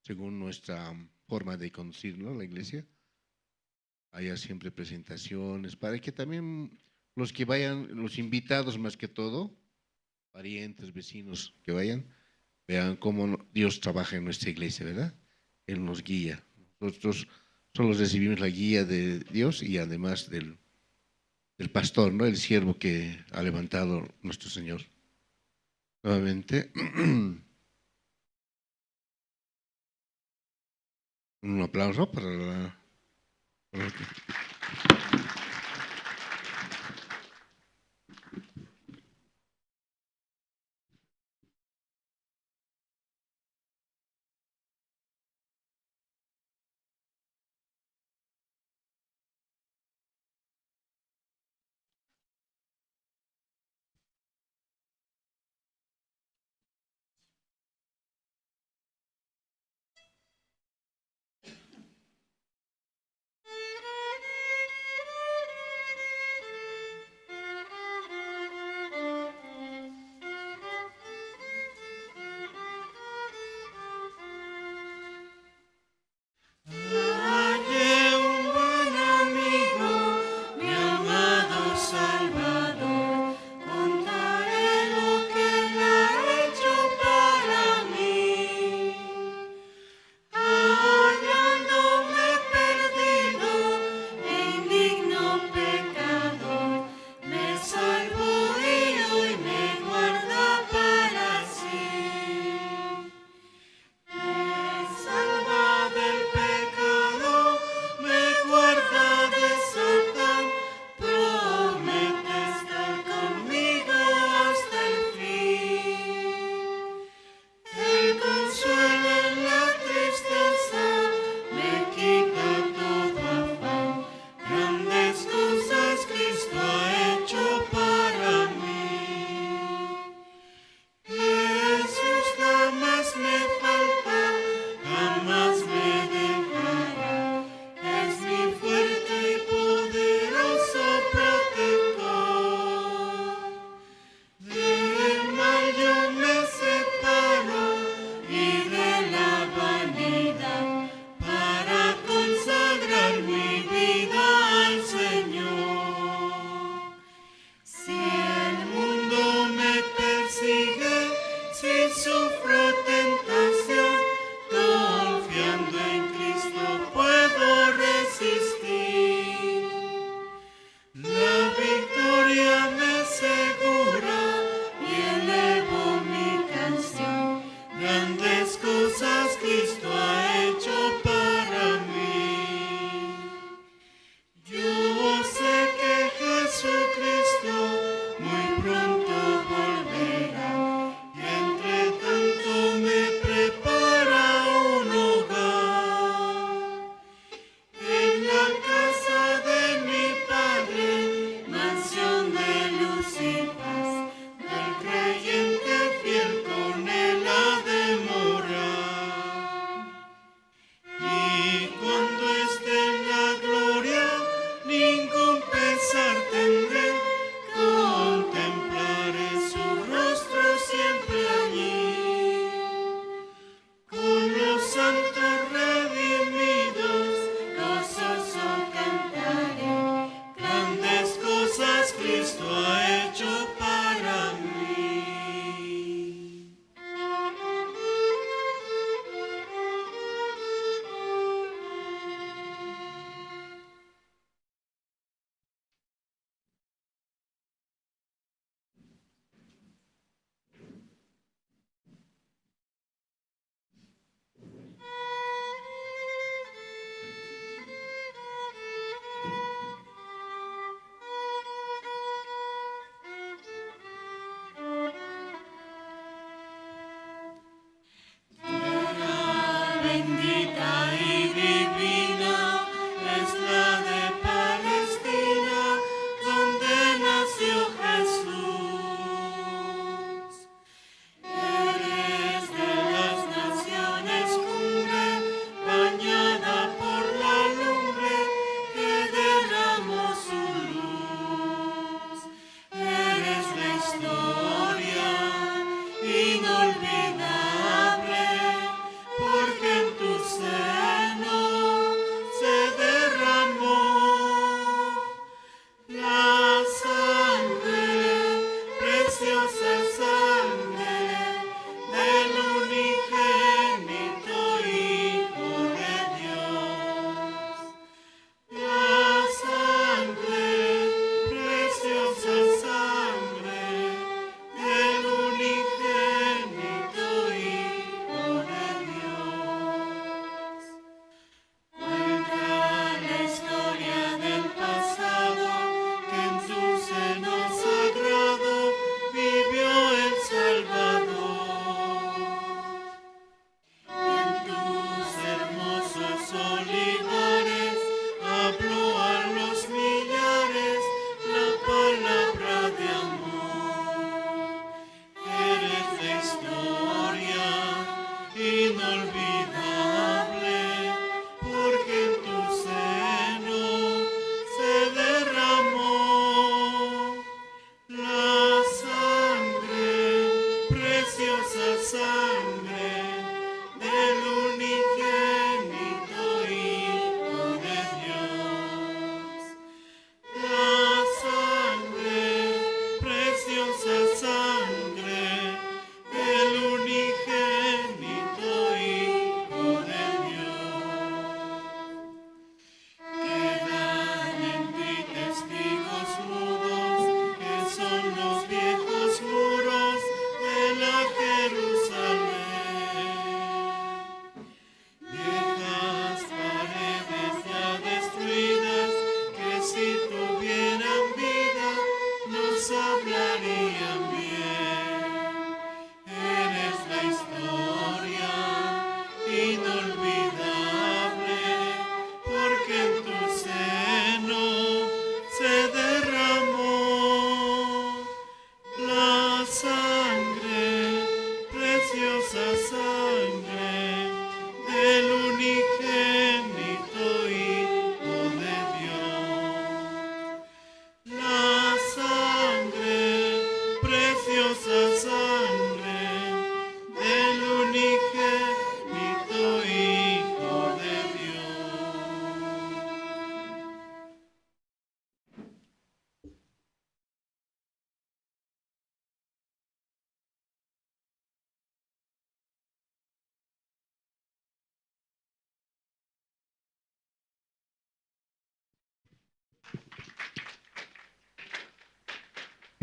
según nuestra forma de conducir, ¿no? La iglesia, haya siempre presentaciones para que también los que vayan, los invitados más que todo, parientes, vecinos que vayan, vean cómo Dios trabaja en nuestra iglesia, ¿verdad? Él nos guía. Nosotros solo recibimos la guía de Dios y además del pastor, ¿no? El siervo que ha levantado nuestro Señor. Nuevamente, un aplauso para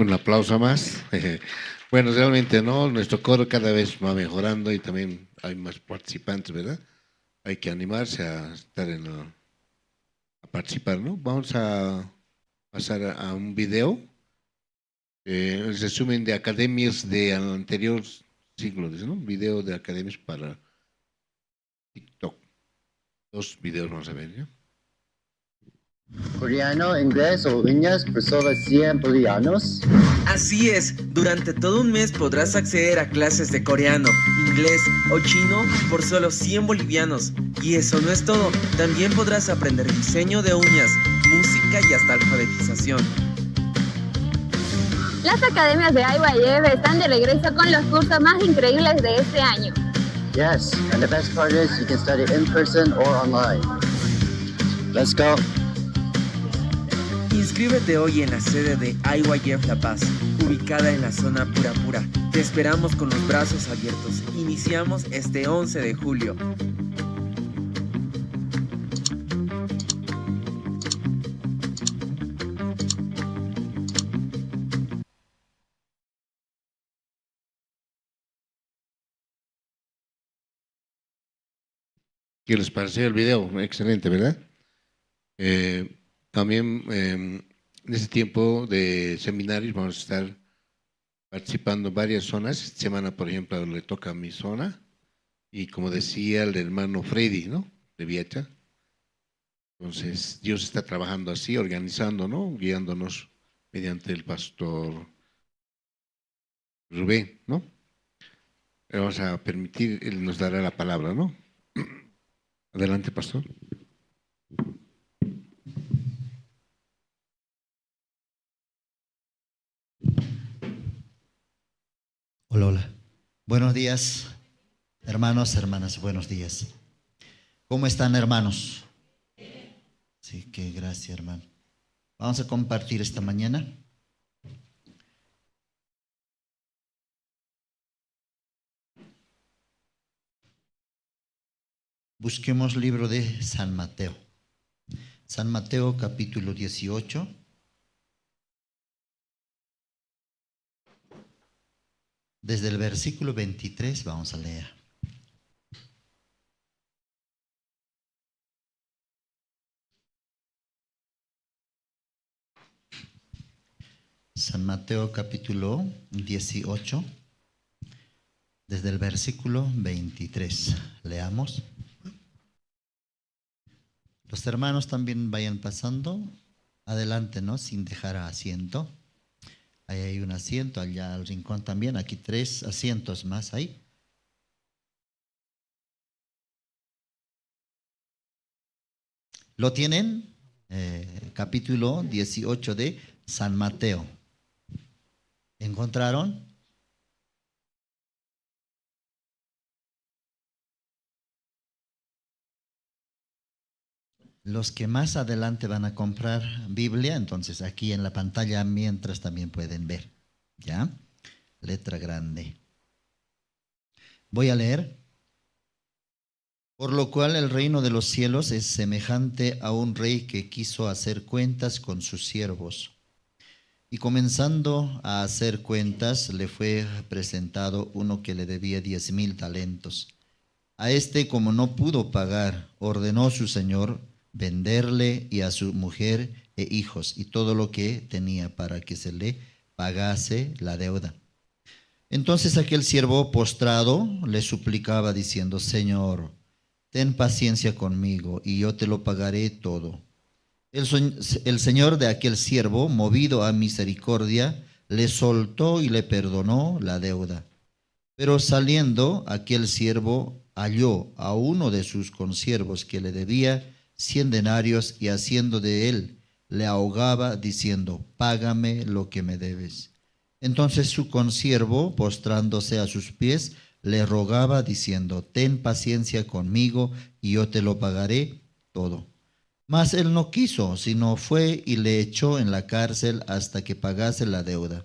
Un aplauso más. Bueno, realmente no, nuestro coro cada vez va mejorando y también hay más participantes, ¿verdad? Hay que animarse a estar a participar, ¿no? Vamos a pasar a un video, el resumen de academias de anteriores siglos, ¿no? Un video de academias para TikTok. 2 videos vamos a ver, ¿ya? Coreano, inglés o uñas por solo 100 bolivianos. Así es, durante todo un mes podrás acceder a clases de coreano, inglés o chino por solo 100 bolivianos. Y eso no es todo, también podrás aprender diseño de uñas, música y hasta alfabetización. Las academias de IYF están de regreso con los cursos más increíbles de este año. Yes, and the best part is you can study in person or online. Let's go. Inscríbete hoy en la sede de IYF La Paz, ubicada en la zona Pura Pura. Te esperamos con los brazos abiertos. Iniciamos este 11 de julio. ¿Qué les pareció el video? Excelente, ¿verdad? También en este tiempo de seminarios vamos a estar participando en varias zonas. Esta semana, por ejemplo, le toca a mi zona y como decía el hermano Freddy, ¿no? De Viacha. Entonces, Dios está trabajando así, organizando, ¿no? Guiándonos mediante el pastor Rubén, ¿no? Le vamos a permitir, él nos dará la palabra, ¿no? Adelante, pastor. Hola, hola. Buenos días, hermanos, hermanas, buenos días. ¿Cómo están, hermanos? Sí, qué gracia, hermano. Vamos a compartir esta mañana. Busquemos libro de San Mateo. San Mateo, capítulo 18. Desde el versículo 23 vamos a leer. San Mateo capítulo 18, desde el versículo 23. Leamos. Los hermanos también vayan pasando adelante, ¿no? Sin dejar asiento. Ahí hay un asiento, allá al rincón también, aquí 3 asientos más ahí. ¿Lo tienen? Capítulo 18 de San Mateo. ¿Encontraron? Los que más adelante van a comprar Biblia, entonces aquí en la pantalla mientras también pueden ver, ¿ya? Letra grande. Voy a leer. Por lo cual el reino de los cielos es semejante a un rey que quiso hacer cuentas con sus siervos. Y comenzando a hacer cuentas, le fue presentado uno que le debía 10,000 talentos. A este, como no pudo pagar, ordenó su señor venderle y a su mujer e hijos y todo lo que tenía para que se le pagase la deuda. Entonces aquel siervo postrado le suplicaba diciendo: Señor, ten paciencia conmigo y yo te lo pagaré todo. El señor de aquel siervo, movido a misericordia, le soltó y le perdonó la deuda. Pero saliendo aquel siervo halló a uno de sus consiervos que le debía 100 denarios y haciendo de él le ahogaba diciendo: págame lo que me debes. Entonces su consiervo, postrándose a sus pies, le rogaba diciendo: ten paciencia conmigo y yo te lo pagaré todo. Mas él no quiso, sino fue y le echó en la cárcel hasta que pagase la deuda.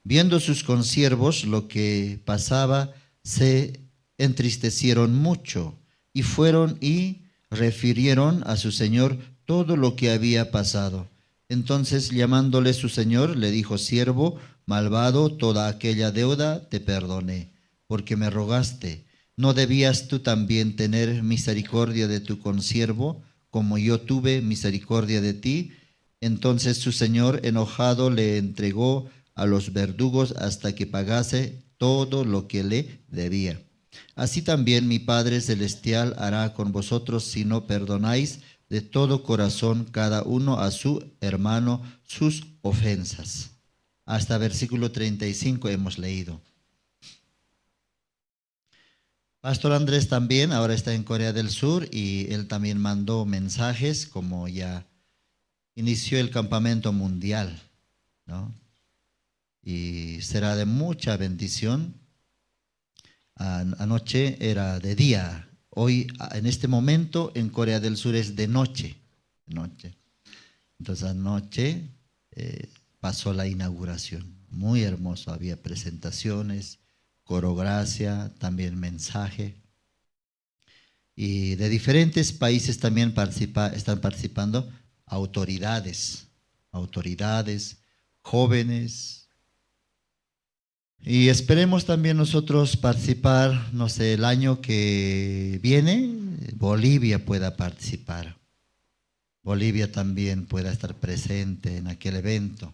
Viendo sus consiervos lo que pasaba, se entristecieron mucho y fueron y refirieron a su señor todo lo que había pasado. Entonces, llamándole su señor, le dijo: siervo malvado, toda aquella deuda te perdoné, porque me rogaste. ¿No debías tú también tener misericordia de tu consiervo, como yo tuve misericordia de ti? Entonces su señor, enojado, le entregó a los verdugos hasta que pagase todo lo que le debía. Así también mi Padre Celestial hará con vosotros si no perdonáis de todo corazón cada uno a su hermano sus ofensas. Hasta versículo 35 hemos leído. Pastor Andrés también ahora está en Corea del Sur y él también mandó mensajes, como ya inició el campamento mundial, ¿no? Y será de mucha bendición. Anoche era de día, hoy en este momento en Corea del Sur es de noche. Entonces anoche pasó la inauguración, muy hermoso, había presentaciones, coro gracia, también mensaje. Y de diferentes países también están participando autoridades, jóvenes. Y esperemos también nosotros participar, no sé, el año que viene, Bolivia pueda participar. Bolivia también pueda estar presente en aquel evento.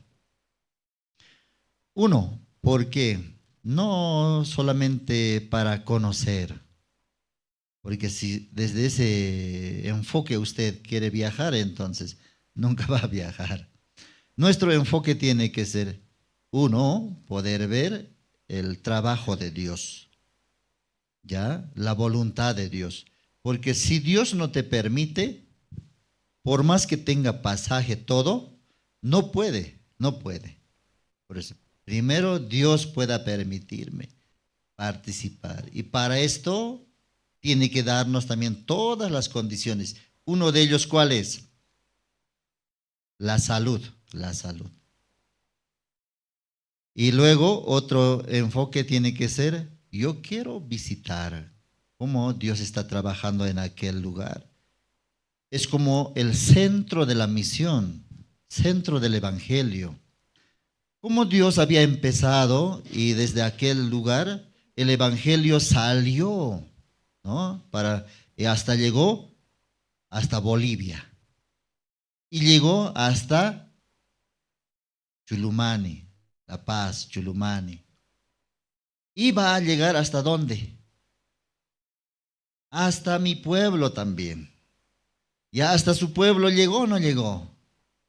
Uno, porque no solamente para conocer, porque si desde ese enfoque usted quiere viajar, entonces nunca va a viajar. Nuestro enfoque tiene que ser, uno, poder ver el trabajo de Dios, ¿ya? La voluntad de Dios. Porque si Dios no te permite, por más que tenga pasaje todo, no puede. Por eso, primero Dios pueda permitirme participar. Y para esto tiene que darnos también todas las condiciones. Uno de ellos, ¿cuál es? La salud. Y luego otro enfoque tiene que ser, yo quiero visitar cómo Dios está trabajando en aquel lugar. Es como el centro de la misión, centro del evangelio. Cómo Dios había empezado y desde aquel lugar el evangelio salió, ¿no? Y hasta llegó hasta Bolivia. Y llegó hasta Chulumani, La Paz, Chulumani. Y va a llegar hasta ¿dónde? Hasta mi pueblo también. Ya hasta su pueblo llegó o no llegó.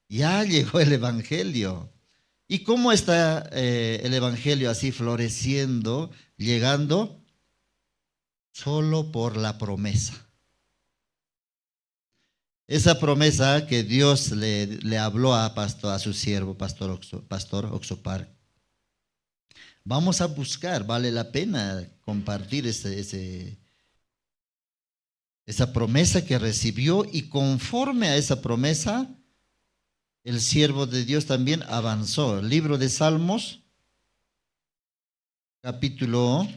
Ya llegó el evangelio. ¿Y cómo está el evangelio así floreciendo, llegando? Solo por la promesa. Esa promesa que Dios le habló a su siervo, Pastor Oxopar. Vamos a buscar, vale la pena compartir esa promesa que recibió, y conforme a esa promesa, el siervo de Dios también avanzó. El libro de Salmos, capítulo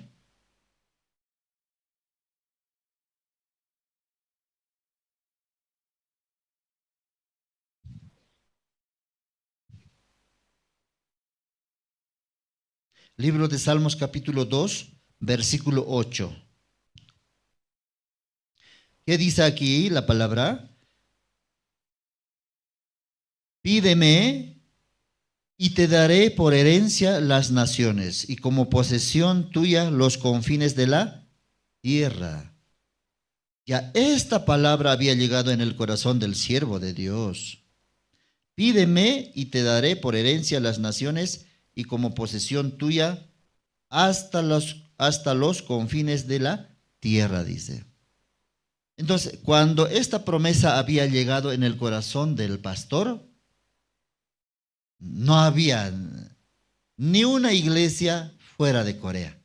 2, versículo 8. ¿Qué dice aquí la palabra? Pídeme y te daré por herencia las naciones y como posesión tuya los confines de la tierra. Ya esta palabra había llegado en el corazón del siervo de Dios. Pídeme y te daré por herencia las naciones y como posesión tuya hasta los confines de la tierra, dice. Entonces, cuando esta promesa había llegado en el corazón del pastor, no había ni una iglesia fuera de Corea.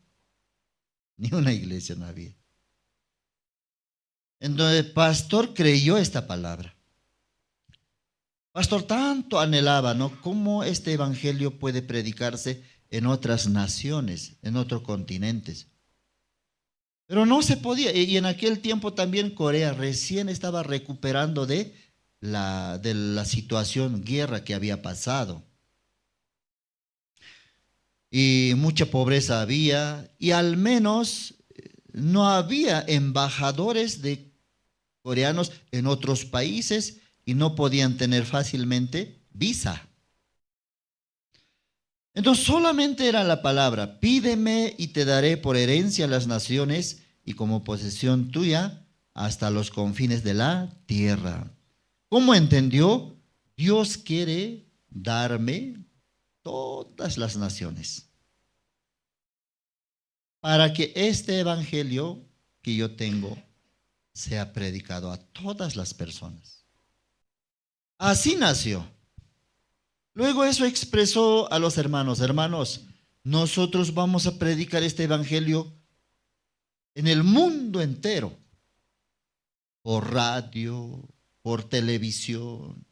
Ni una iglesia no había. Entonces, el pastor creyó esta palabra. Pastor tanto anhelaba, ¿no? ¿Cómo este evangelio puede predicarse en otras naciones, en otros continentes? Pero no se podía. Y en aquel tiempo también Corea recién estaba recuperando de de la situación, guerra que había pasado. Y mucha pobreza había, y al menos no había embajadores de coreanos en otros países y no podían tener fácilmente visa. Entonces solamente era la palabra: pídeme y te daré por herencia las naciones y como posesión tuya hasta los confines de la tierra. ¿Cómo entendió? Dios quiere darme todas las naciones para que este evangelio que yo tengo sea predicado a todas las personas. Así nació. Luego eso expresó a los hermanos: hermanos, nosotros vamos a predicar este evangelio en el mundo entero, por radio, por televisión,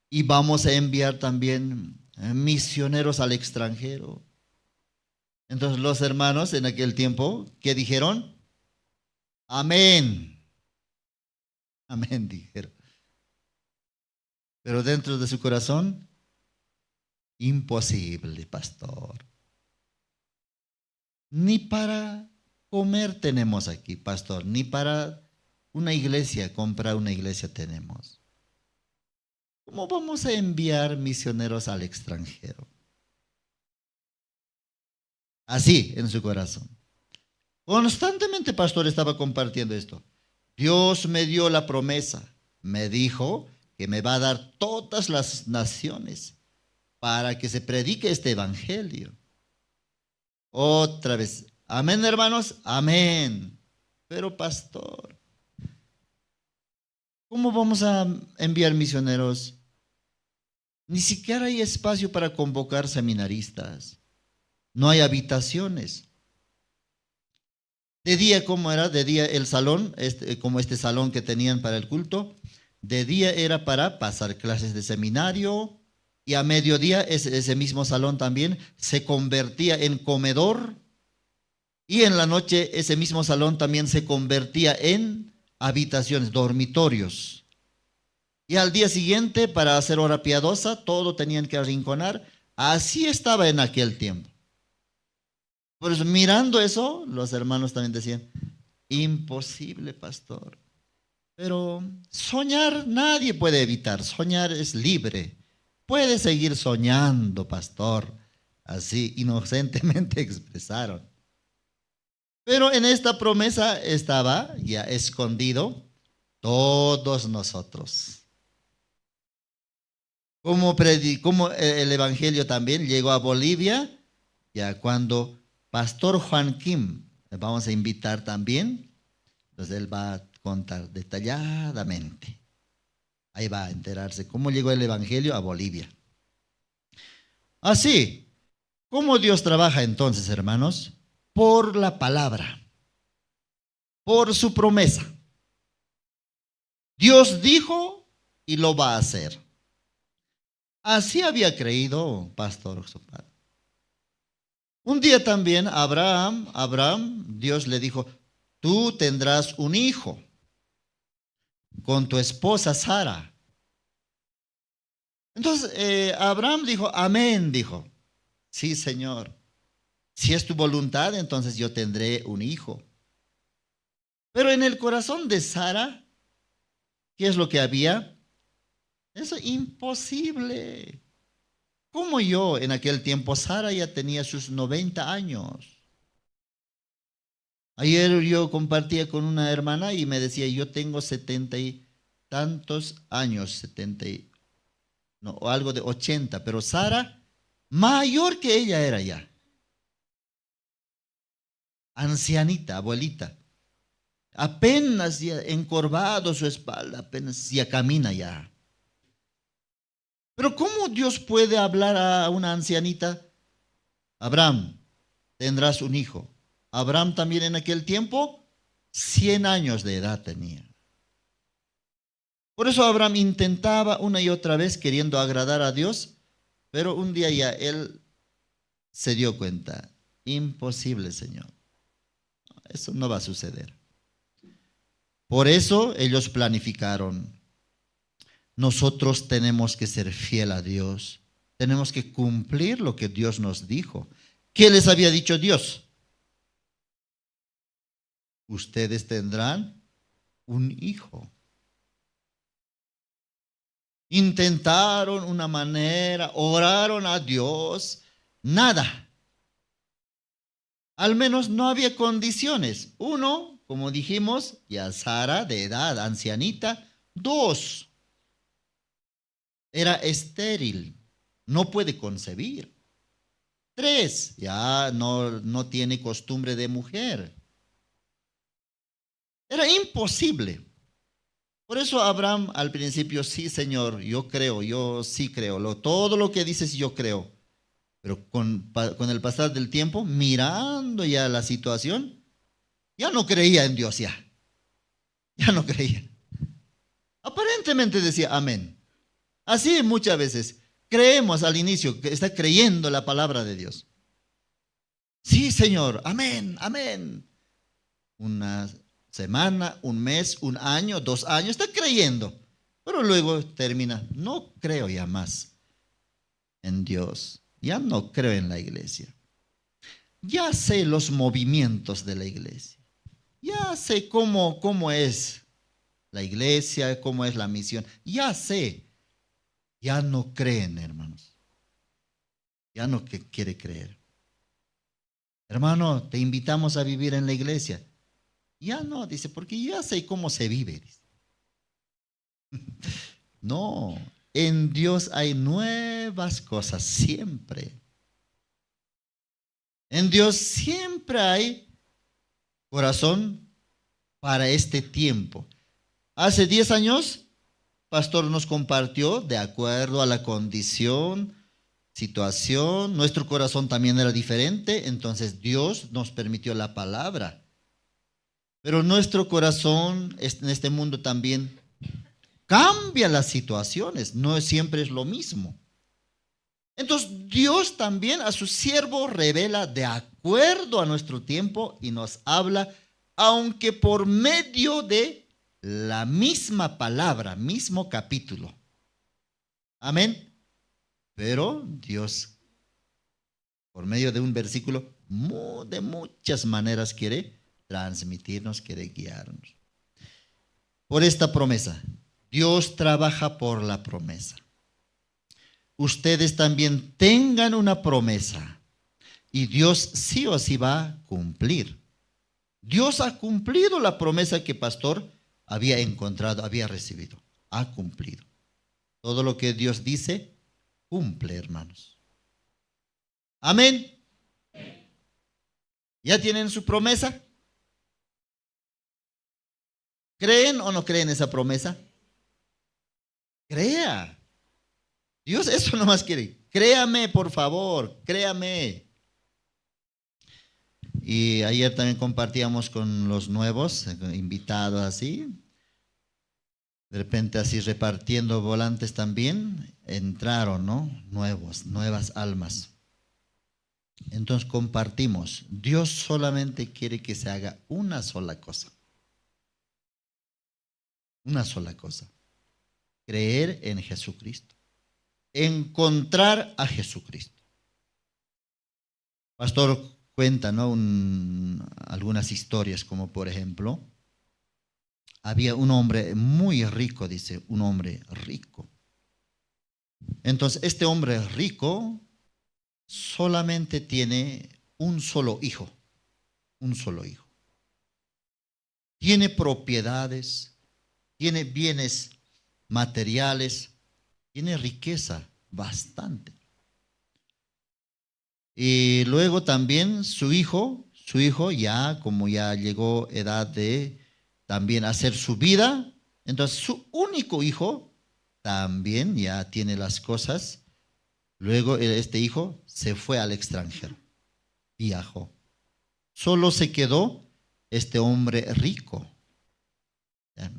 y vamos a enviar también misioneros al extranjero. Entonces los hermanos en aquel tiempo, ¿qué dijeron? Amén. Amén dijeron. Pero dentro de su corazón, imposible, pastor. Ni para comer tenemos aquí, pastor, ni para una iglesia, comprar una iglesia tenemos. ¿Cómo vamos a enviar misioneros al extranjero? Así en su corazón. Constantemente, pastor, estaba compartiendo esto. Dios me dio la promesa, me dijo que me va a dar todas las naciones para que se predique este evangelio. Otra vez, amén, hermanos, amén. Pero pastor, ¿cómo vamos a enviar misioneros? Ni siquiera hay espacio para convocar seminaristas. No hay habitaciones. De día, ¿cómo era? De día el salón, como este salón que tenían para el culto, de día era para pasar clases de seminario, y a mediodía ese mismo salón también se convertía en comedor, y en la noche ese mismo salón también se convertía en habitaciones, dormitorios. Y al día siguiente, para hacer hora piadosa, todo tenían que arrinconar. Así estaba en aquel tiempo. Por eso, mirando eso, los hermanos también decían: imposible, pastor. Pero soñar nadie puede evitar, soñar es libre. Puede seguir soñando, pastor. Así inocentemente expresaron. Pero en esta promesa estaba ya escondido todos nosotros. Como el evangelio también llegó a Bolivia, ya cuando Pastor Juan Kim, le vamos a invitar también, entonces él va a contar detalladamente. Ahí va a enterarse cómo llegó el evangelio a Bolivia. Así, ¿cómo Dios trabaja entonces, hermanos? Por la palabra, por su promesa. Dios dijo y lo va a hacer. Así había creído Pastor Sopar. Un día también Abraham, Dios le dijo: tú tendrás un hijo con tu esposa Sara. Entonces Abraham dijo: amén, dijo. Sí, Señor. Si es tu voluntad, entonces yo tendré un hijo. Pero en el corazón de Sara, ¿qué es lo que había? Eso es imposible. Como yo en aquel tiempo, Sara ya tenía sus 90 años. Ayer yo compartía con una hermana y me decía: yo tengo 70 y tantos años, o algo de 80, pero Sara, mayor que ella era ya. Ancianita, abuelita. Apenas ya encorvado su espalda, apenas ya camina ya. Pero ¿cómo Dios puede hablar a una ancianita? Abraham, tendrás un hijo. Abraham también en aquel tiempo 100 años de edad tenía. Por eso Abraham intentaba una y otra vez queriendo agradar a Dios, pero un día ya él se dio cuenta: imposible, Señor. Eso no va a suceder. Por eso ellos planificaron: nosotros tenemos que ser fiel a Dios. Tenemos que cumplir lo que Dios nos dijo. ¿Qué les había dicho Dios? Ustedes tendrán un hijo. Intentaron una manera, oraron a Dios, nada. Al menos no había condiciones. Uno, como dijimos, ya Sara de edad ancianita. 2, era estéril, no puede concebir. 3, ya no tiene costumbre de mujer. Era imposible. Por eso Abraham al principio, sí, Señor, yo creo, yo sí creo. Todo lo que dices yo creo. Pero con el pasar del tiempo, mirando ya la situación, ya no creía en Dios ya. Ya no creía. Aparentemente decía amén. Así muchas veces creemos al inicio que está creyendo la palabra de Dios. Sí, Señor, amén, amén. Una semana, un mes, un año, 2 años, está creyendo. Pero luego termina, no creo ya más en Dios. Ya no creo en la iglesia. Ya sé los movimientos de la iglesia. Ya sé cómo es la iglesia, cómo es la misión. Ya sé. Ya no creen, hermanos. Ya no quiere creer. Hermano, te invitamos a vivir en la iglesia. Ya no, dice, porque ya sé cómo se vive. Dice. No, en Dios hay nuevas cosas siempre. En Dios siempre hay corazón para este tiempo. Hace 10 años, pastor nos compartió de acuerdo a la condición, situación. Nuestro corazón también era diferente, entonces Dios nos permitió la palabra. Pero nuestro corazón en este mundo también cambia las situaciones, no siempre es lo mismo. Entonces Dios también a su siervo revela de acuerdo a nuestro tiempo y nos habla, aunque por medio de la misma palabra, mismo capítulo. Amén. Pero Dios, por medio de un versículo, de muchas maneras quiere transmitirnos, quiere guiarnos. Por esta promesa, Dios trabaja por la promesa. Ustedes también tengan una promesa y Dios sí o sí va a cumplir. Dios ha cumplido la promesa que pastor había encontrado, había recibido. Ha cumplido. Todo lo que Dios dice, cumple, hermanos. Amén. ¿Ya tienen su promesa? ¿Creen o no creen esa promesa? Crea. Dios eso nomás quiere. Créame, por favor, créame. Y ayer también compartíamos con los nuevos, invitados así. De repente así repartiendo volantes también, entraron, ¿no? Nuevas almas. Entonces compartimos. Dios solamente quiere que se haga una sola cosa. Una sola cosa. Creer en Jesucristo. Encontrar a Jesucristo. Pastor cuenta, ¿no? Algunas historias, como por ejemplo, había un hombre muy rico, dice, un hombre rico. Entonces, este hombre rico solamente tiene un solo hijo. Un solo hijo. Tiene propiedades, tiene bienes materiales, tiene riqueza bastante. Y luego también su hijo ya, como ya llegó edad de también hacer su vida, entonces su único hijo también ya tiene las cosas. Luego este hijo se fue al extranjero, viajó. Solo se quedó este hombre rico,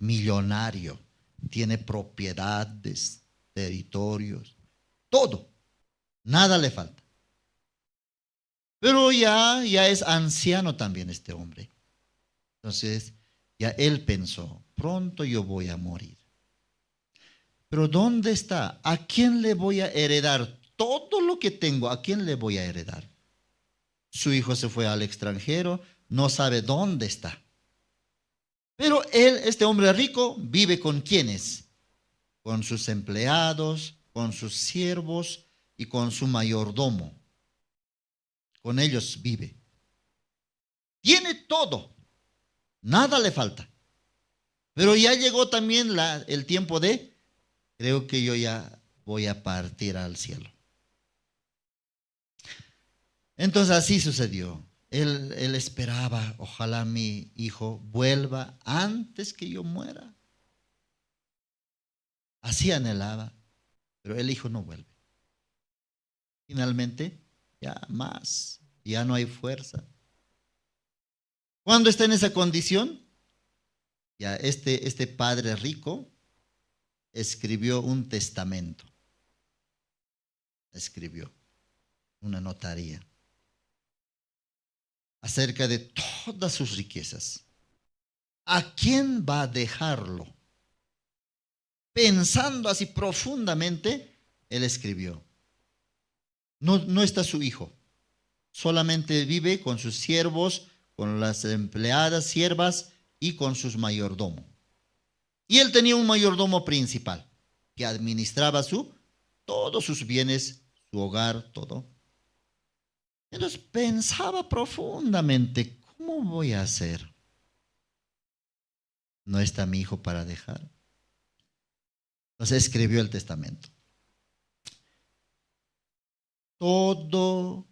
millonario, tiene propiedades, territorios, todo, nada le falta. Pero ya es anciano también este hombre. Entonces, ya él pensó, pronto yo voy a morir. Pero ¿dónde está? ¿A quién le voy a heredar? Todo lo que tengo, ¿a quién le voy a heredar? Su hijo se fue al extranjero, no sabe dónde está. Pero él, este hombre rico, vive ¿con quiénes? Con sus empleados, con sus siervos y con su mayordomo. Con ellos vive. Tiene todo. Nada le falta. Pero ya llegó también el tiempo de, creo que yo ya voy a partir al cielo. Entonces así sucedió. Él esperaba, ojalá mi hijo vuelva antes que yo muera. Así anhelaba, pero el hijo no vuelve. Finalmente, ya no hay fuerza. Cuando está en esa condición, ya este padre rico escribió un testamento. Escribió una notaría acerca de todas sus riquezas. ¿A quién va a dejarlo? Pensando así profundamente, él escribió. No está su hijo. Solamente vive con sus siervos, con las empleadas, siervas y con sus mayordomos. Y él tenía un mayordomo principal que administraba todos sus bienes, su hogar, todo. Entonces pensaba profundamente, ¿cómo voy a hacer? No está mi hijo para dejar. Entonces escribió el testamento. Todo,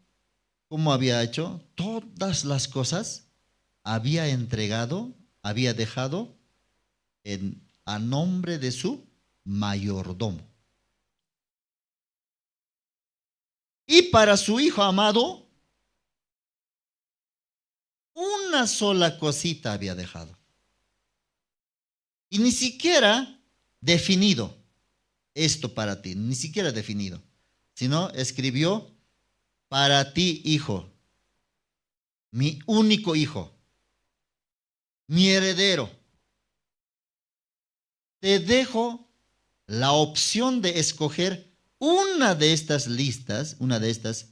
¿cómo había hecho? Todas las cosas había entregado, había dejado a nombre de su mayordomo. Y para su hijo amado, una sola cosita había dejado. Y ni siquiera definido esto para ti, ni siquiera definido, sino escribió para ti, hijo, mi único hijo, mi heredero. Te dejo la opción de escoger una de estas listas, una de estas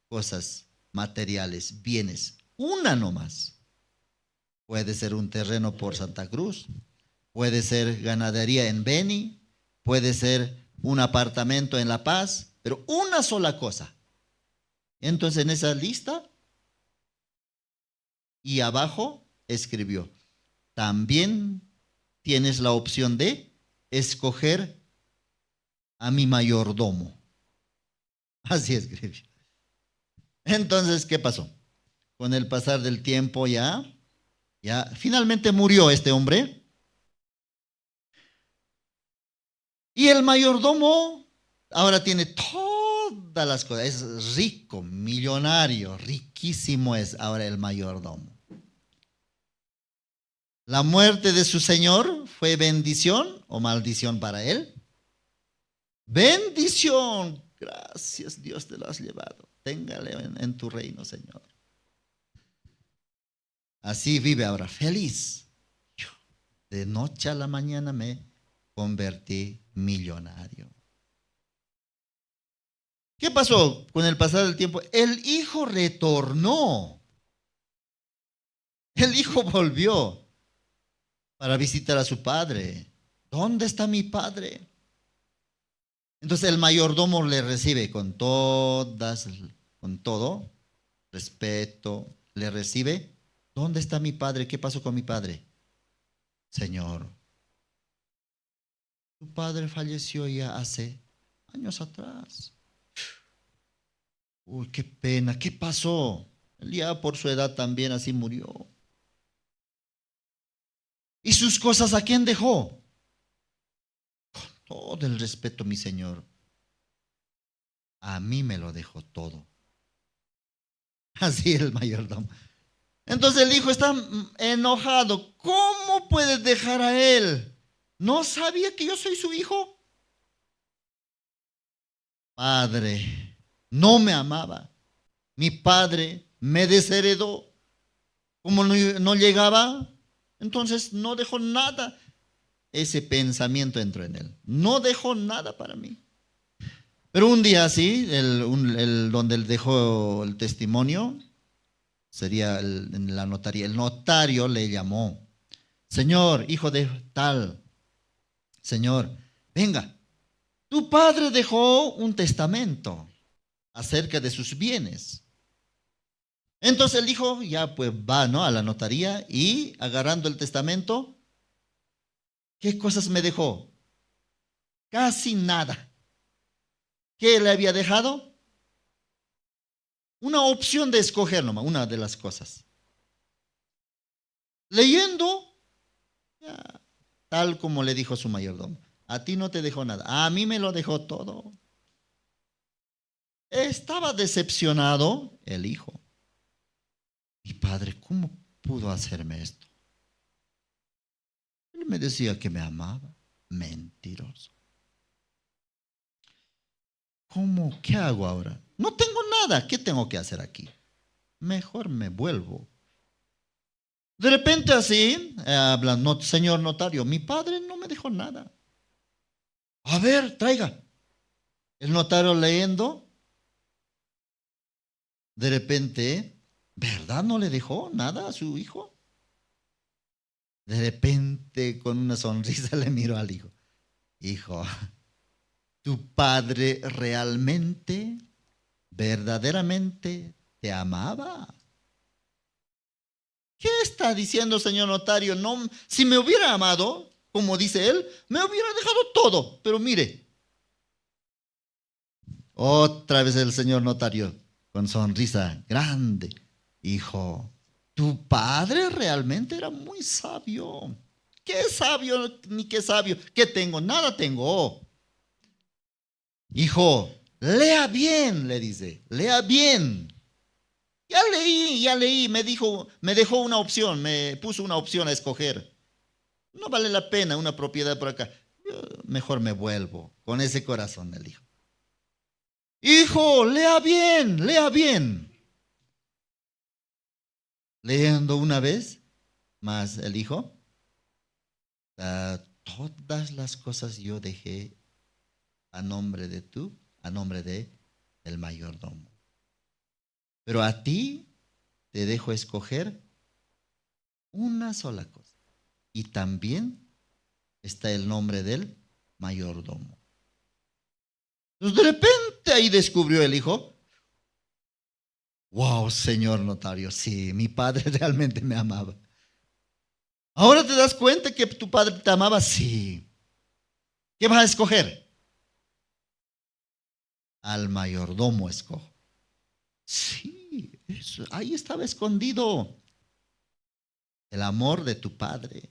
cosas materiales, bienes, una nomás. Puede ser un terreno por Santa Cruz, puede ser ganadería en Beni, puede ser un apartamento en La Paz, pero una sola cosa. Entonces en esa lista y abajo escribió, también tienes la opción de escoger a mi mayordomo. Así escribió. Entonces, ¿qué pasó? Con el pasar del tiempo ya finalmente murió este hombre. Y el mayordomo ahora tiene todas las cosas. Es rico, millonario, riquísimo es ahora el mayordomo. ¿La muerte de su señor fue bendición o maldición para él? Bendición. Gracias, Dios, te lo has llevado. Téngale en tu reino, Señor. Así vive ahora, feliz. Yo, de noche a la mañana me convertí millonario. ¿Qué pasó con el pasar del tiempo? El hijo retornó. El hijo volvió para visitar a su padre. ¿Dónde está mi padre? Entonces el mayordomo le recibe con todo respeto, le recibe. ¿Dónde está mi padre? ¿Qué pasó con mi padre? Señor, tu padre falleció ya hace años atrás. Uy, qué pena, ¿qué pasó? Él ya por su edad también así murió. ¿Y sus cosas a quién dejó? Con todo el respeto, mi señor. A mí me lo dejó todo. Así el mayordomo. Entonces el hijo está enojado. ¿Cómo puedes dejar a él? ¿No sabía que yo soy su hijo? Padre, no me amaba. Mi padre me desheredó. Como no llegaba, entonces no dejó nada. ese pensamiento entró en él. No dejó nada para mí. Pero un día así, donde él dejó el testimonio, sería en la notaría. El notario le llamó: señor, hijo de tal, señor, venga, tu padre dejó un testamento acerca de sus bienes. Entonces el hijo ya pues va, ¿no?, a la notaría y agarrando el testamento, ¿qué cosas me dejó? Casi nada. ¿Qué le había dejado? Una opción de escoger nomás, una de las cosas. Leyendo, ya, tal como le dijo su mayordomo, a ti no te dejó nada, a mí me lo dejó todo. Estaba decepcionado el hijo. Mi padre, ¿cómo pudo hacerme esto? Él me decía que me amaba. Mentiroso. ¿Cómo? ¿Qué hago ahora? No tengo nada. ¿Qué tengo que hacer aquí? Mejor me vuelvo. De repente así, habla: no, señor notario, mi padre no me dejó nada. A ver, traiga. El notario leyendo. De repente, ¿verdad no le dejó nada a su hijo? De repente, con una sonrisa, le miró al hijo: hijo, tu padre realmente, verdaderamente te amaba. ¿Qué está diciendo, señor notario? No, si me hubiera amado, como dice él, me hubiera dejado todo. Pero mire, otra vez el señor notario, con sonrisa grande: hijo, tu padre realmente era muy sabio. ¿Qué sabio ni qué sabio? ¿Qué tengo? Nada tengo. Hijo, lea bien, le dice, lea bien. Ya leí, me dejó una opción, me puso una opción a escoger. No vale la pena una propiedad por acá. Yo mejor me vuelvo. Con ese corazón el hijo. Hijo, lea bien, lea bien. Leyendo una vez más el hijo: todas las cosas yo dejé a nombre de el mayordomo. Pero a ti te dejo escoger una sola cosa. Y también está el nombre del mayordomo. Entonces de repente ahí descubrió el hijo: wow, señor notario, sí, mi padre realmente me amaba. ¿Ahora te das cuenta que tu padre te amaba? Sí. ¿Qué vas a escoger? Al mayordomo escojo. Sí, ahí estaba escondido el amor de tu padre.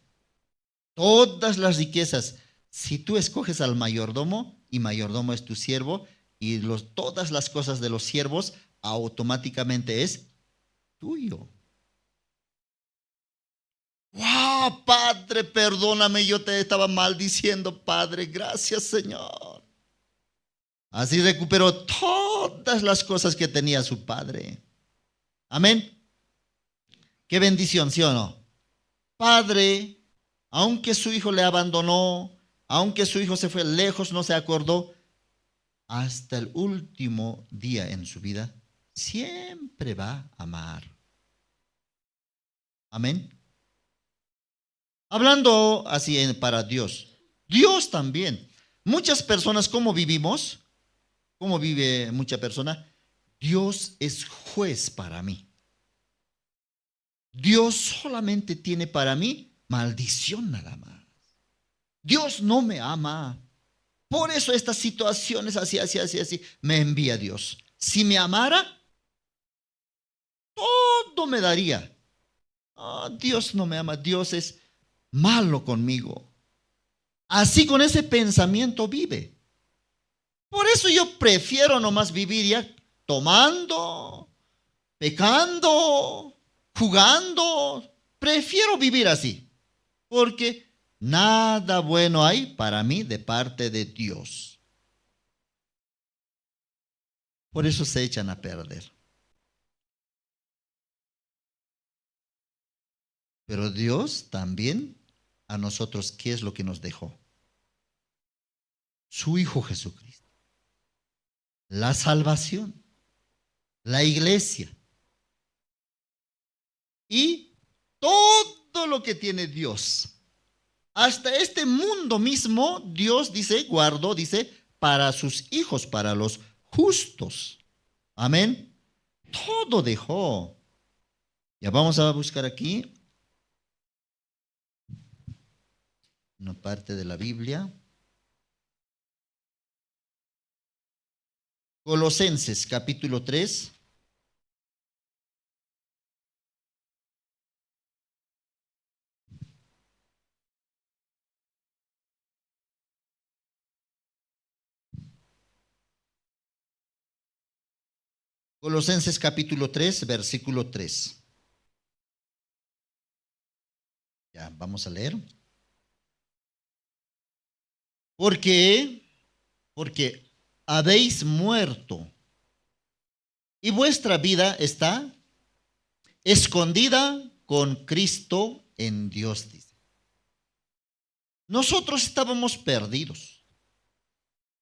Todas las riquezas, si tú escoges al mayordomo, y mayordomo es tu siervo, y todas las cosas de los siervos automáticamente es tuyo. ¡Wow, Padre, perdóname, yo te estaba maldiciendo, Padre! Gracias, Señor. Así recuperó todas las cosas que tenía su padre. Amén. Qué bendición, ¿sí o no? Padre, aunque su hijo le abandonó, aunque su hijo se fue lejos, no se acordó, hasta el último día en su vida, siempre va a amar. Amén. Hablando así para Dios, Dios también. Muchas personas, ¿cómo vivimos? ¿Cómo vive mucha persona? Dios es juez para mí. Dios solamente tiene para mí maldición nada más. Dios no me ama. Por eso estas situaciones así, me envía Dios. Si me amara, todo me daría. Oh, Dios no me ama, Dios es malo conmigo. Así con ese pensamiento vive. Por eso yo prefiero nomás vivir ya tomando, pecando, jugando. Prefiero vivir así, porque nada bueno hay para mí de parte de Dios. Por eso se echan a perder. Pero Dios también a nosotros, ¿qué es lo que nos dejó? Su Hijo Jesucristo. La salvación, la iglesia y todo lo que tiene Dios. Hasta este mundo mismo, Dios dice, guardó, dice, para sus hijos, para los justos. Amén. Todo dejó. Ya vamos a buscar aquí una parte de la Biblia. Colosenses capítulo 3. Colosenses capítulo 3, versículo 3. Ya, vamos a leer. Porque habéis muerto y vuestra vida está escondida con Cristo en Dios, dice. Nosotros estábamos perdidos,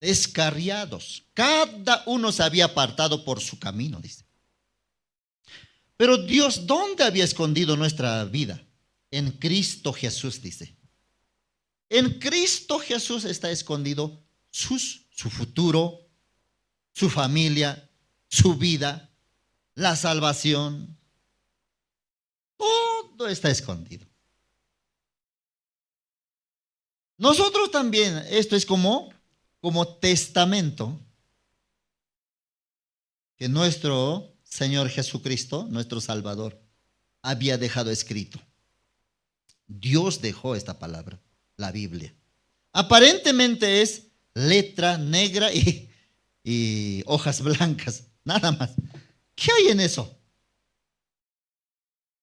descarriados. Cada uno se había apartado por su camino, dice. Pero Dios, ¿dónde había escondido nuestra vida? En Cristo Jesús, dice. En Cristo Jesús está escondido su futuro, su familia, su vida, la salvación. Todo está escondido. Nosotros también, esto es como testamento que nuestro Señor Jesucristo, nuestro Salvador, había dejado escrito. Dios dejó esta palabra, la Biblia. Aparentemente es letra negra y hojas blancas, nada más. ¿Qué hay en eso?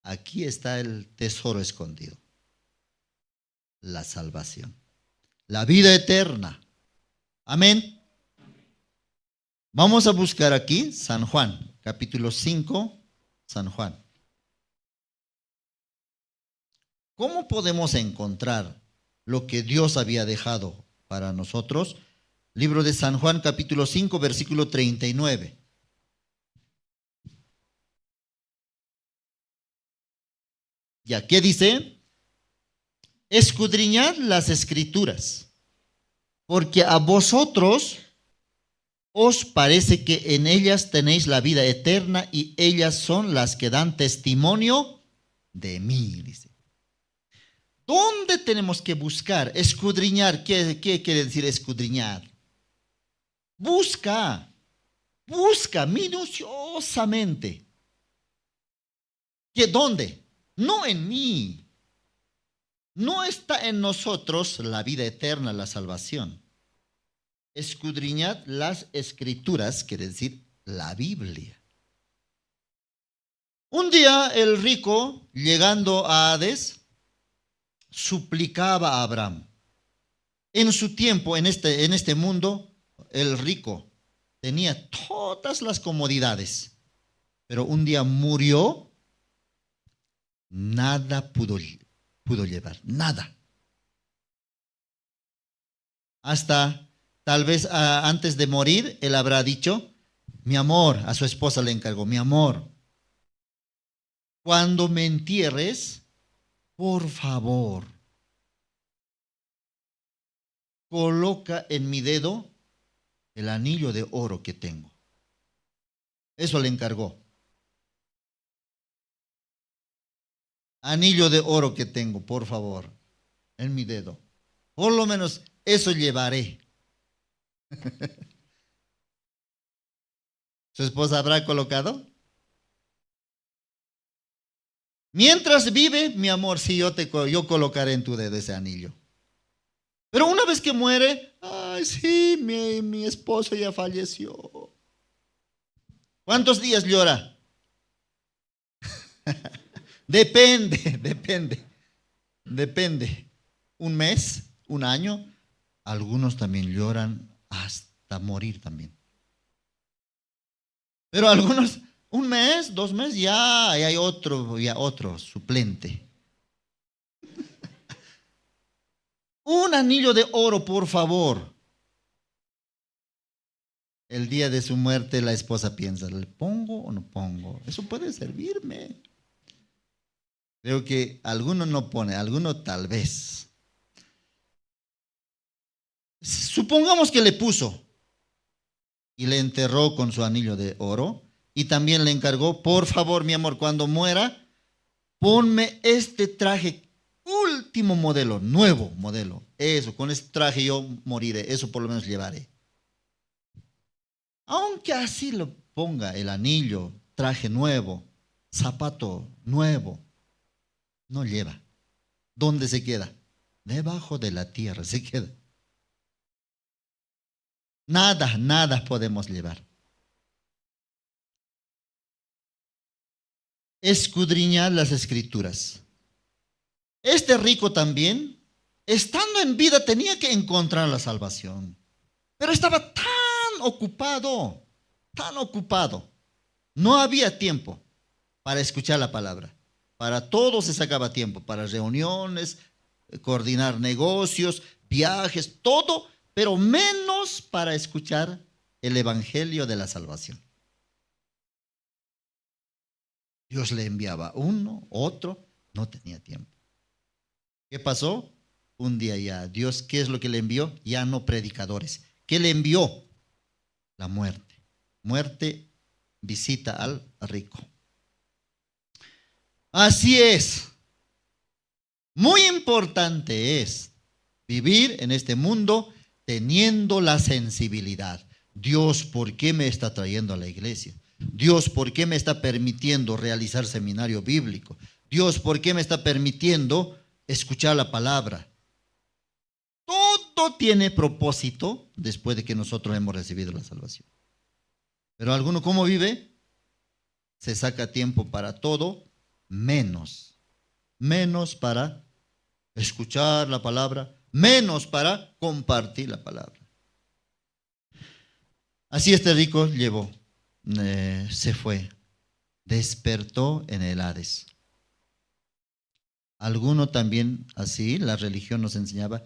Aquí está el tesoro escondido. La salvación. La vida eterna. Amén. Vamos a buscar aquí San Juan, capítulo 5, San Juan. ¿Cómo podemos encontrar lo que Dios había dejado para nosotros? Libro de San Juan, capítulo 5, versículo 39. ¿Ya qué dice? Escudriñad las Escrituras, porque a vosotros os parece que en ellas tenéis la vida eterna y ellas son las que dan testimonio de mí, dice. ¿Dónde tenemos que buscar? Escudriñar. ¿Qué quiere decir escudriñar? Busca minuciosamente. ¿Que dónde? No en mí. No está en nosotros la vida eterna, la salvación. Escudriñad las Escrituras, quiere decir la Biblia. Un día el rico, llegando a Hades, suplicaba a Abraham. En su tiempo, en este mundo, el rico tenía todas las comodidades, pero un día murió, nada pudo llevar, nada. Hasta tal vez antes de morir, él habrá dicho, mi amor, a su esposa le encargó, mi amor, cuando me entierres, por favor, coloca en mi dedo el anillo de oro que tengo. Eso le encargó. Anillo de oro que tengo, por favor, en mi dedo. Por lo menos eso llevaré. ¿Su esposa habrá colocado? Mientras vive, mi amor, sí, yo colocaré en tu dedo ese anillo. Pero una vez que muere, ay, sí, mi esposo ya falleció. ¿Cuántos días llora? Depende. Un mes, un año. Algunos también lloran hasta morir también. Pero algunos, un mes, 2 meses, ya hay otro suplente. Un anillo de oro, por favor. El día de su muerte la esposa piensa, ¿le pongo o no pongo? Eso puede servirme. Creo que alguno no pone, alguno tal vez. Supongamos que le puso y le enterró con su anillo de oro y también le encargó, por favor, mi amor, cuando muera, ponme este traje, último modelo, nuevo modelo. Eso, con este traje yo moriré, eso por lo menos llevaré. Aunque así lo ponga el anillo, traje nuevo, zapato nuevo, no lleva. ¿Dónde se queda? Debajo de la tierra se queda. Nada podemos llevar. Escudriñar las escrituras. Este rico también, estando en vida, tenía que encontrar la salvación. Pero estaba tan ocupado. No había tiempo para escuchar la palabra. Para todo se sacaba tiempo, para reuniones, coordinar negocios, viajes, todo, pero menos para escuchar el evangelio de la salvación. Dios le enviaba uno, otro, no tenía tiempo. ¿Qué pasó? Un día ya, Dios, ¿qué es lo que le envió? Ya no predicadores. ¿Qué le envió? La muerte. Muerte visita al rico. Así es. Muy importante es vivir en este mundo teniendo la sensibilidad. Dios, ¿por qué me está trayendo a la iglesia? Dios, ¿por qué me está permitiendo realizar seminario bíblico? Dios, ¿por qué me está permitiendo escuchar la palabra? Todo tiene propósito después de que nosotros hemos recibido la salvación. Pero alguno, ¿cómo vive? Se saca tiempo para todo, menos para escuchar la palabra, menos para compartir la palabra. Así este rico se fue, despertó en el Hades. Alguno también así, la religión nos enseñaba,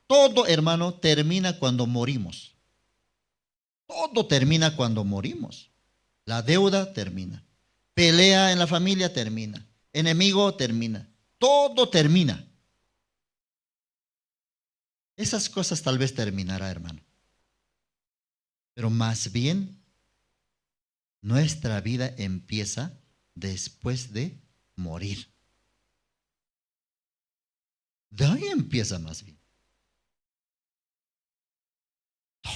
todo, hermano, termina cuando morimos. Todo termina cuando morimos. La deuda termina. Pelea en la familia termina. Enemigo termina. Todo termina. Esas cosas tal vez terminará, hermano. Pero más bien, nuestra vida empieza después de morir. De ahí empieza más bien.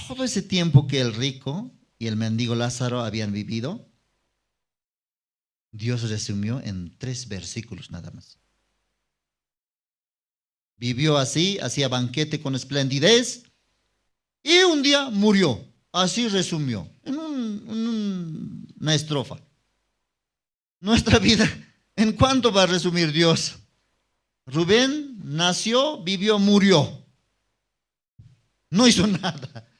Todo ese tiempo que el rico y el mendigo Lázaro habían vivido, Dios resumió en 3 versículos nada más. Vivió así, hacía banquete con esplendidez y un día murió. Así resumió en una estrofa. Nuestra vida, ¿en cuánto va a resumir Dios? Rubén nació, vivió, murió. No hizo nada.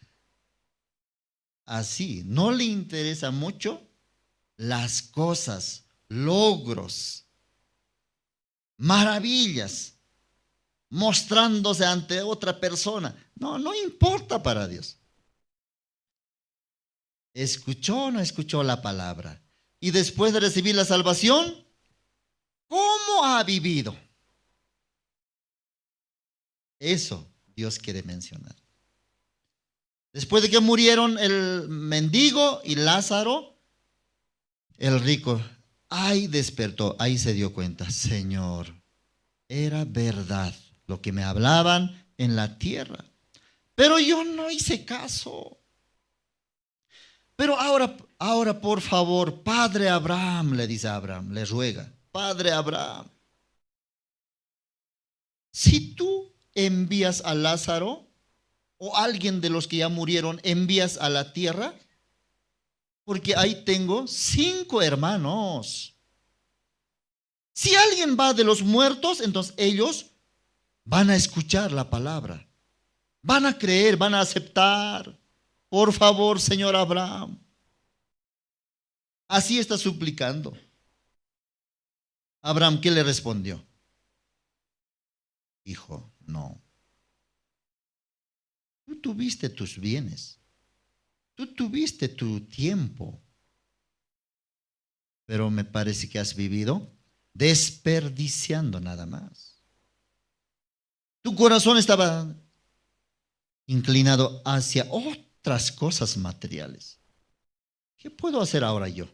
Así, no le interesa mucho las cosas, logros, maravillas, mostrándose ante otra persona. No importa para Dios. ¿Escuchó o no escuchó la palabra? Y después de recibir la salvación, ¿cómo ha vivido? Eso Dios quiere mencionar. Después de que murieron el mendigo y Lázaro, el rico, ahí despertó, ahí se dio cuenta, Señor, era verdad lo que me hablaban en la tierra, pero yo no hice caso. Pero ahora por favor, Padre Abraham, le dice a Abraham, le ruega, Padre Abraham, si tú envías a Lázaro o alguien de los que ya murieron, envías a la tierra, porque ahí tengo 5 hermanos. Si alguien va de los muertos, entonces ellos van a escuchar la palabra, van a creer, van a aceptar. Por favor, señor Abraham. Así está suplicando. Abraham, ¿qué le respondió? Hijo, no. Tú tuviste tus bienes. Tú tuviste tu tiempo. Pero me parece que has vivido desperdiciando nada más. Tu corazón estaba inclinado hacia otras cosas materiales. ¿Qué puedo hacer ahora yo?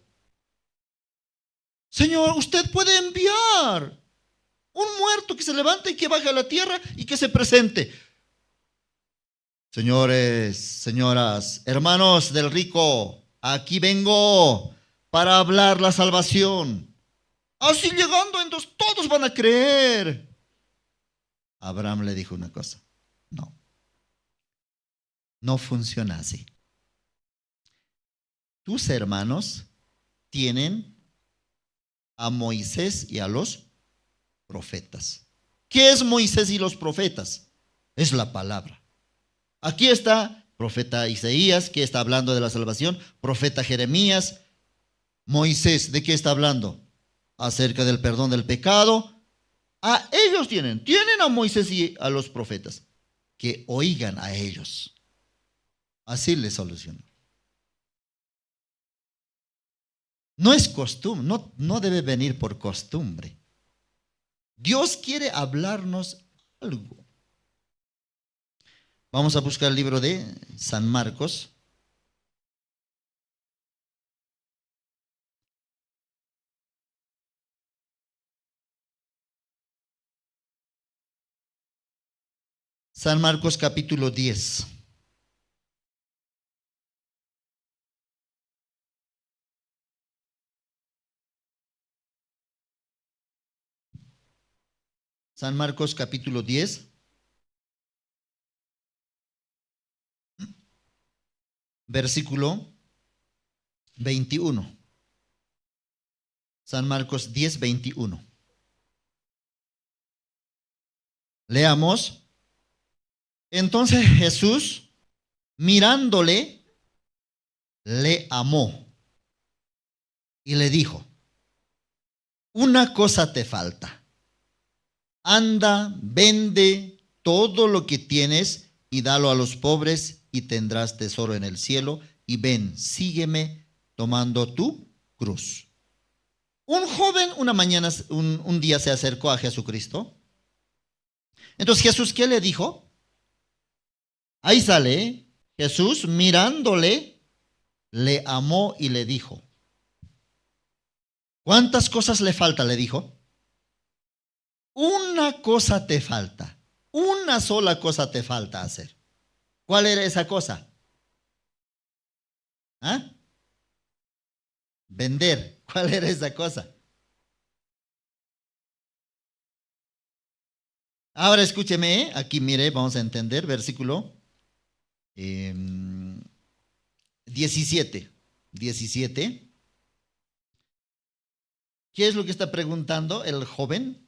Señor, usted puede enviar un muerto que se levante y que baje a la tierra y que se presente. Señores, señoras, hermanos del rico, aquí vengo para hablar la salvación. Así llegando, entonces todos van a creer. Abraham le dijo una cosa: no, no funciona así. Tus hermanos tienen a Moisés y a los profetas. ¿Qué es Moisés y los profetas? Es la palabra. Aquí está profeta Isaías, que está hablando de la salvación, profeta Jeremías. Moisés, ¿de qué está hablando? Acerca del perdón del pecado. A ellos tienen a Moisés y a los profetas, que oigan a ellos. Así les solucionó. No es costumbre, no debe venir por costumbre. Dios quiere hablarnos algo. Vamos a buscar el libro de San Marcos. San Marcos capítulo 10. San Marcos capítulo 10. Versículo 21. San Marcos 10, 21. Leamos. Entonces Jesús, mirándole, le amó y le dijo: una cosa te falta. Anda, vende todo lo que tienes y dalo a los pobres y tendrás tesoro en el cielo. Y ven, sígueme tomando tu cruz. Un joven un día se acercó a Jesucristo. Entonces Jesús, ¿qué le dijo? Ahí sale, Jesús mirándole, le amó y le dijo: ¿cuántas cosas le falta? Le dijo. Una cosa te falta. Una sola cosa te falta hacer. ¿Cuál era esa cosa? ¿Ah? Vender. ¿Cuál era esa cosa? Ahora escúcheme, aquí mire, vamos a entender, versículo 17. ¿Qué es lo que está preguntando el joven?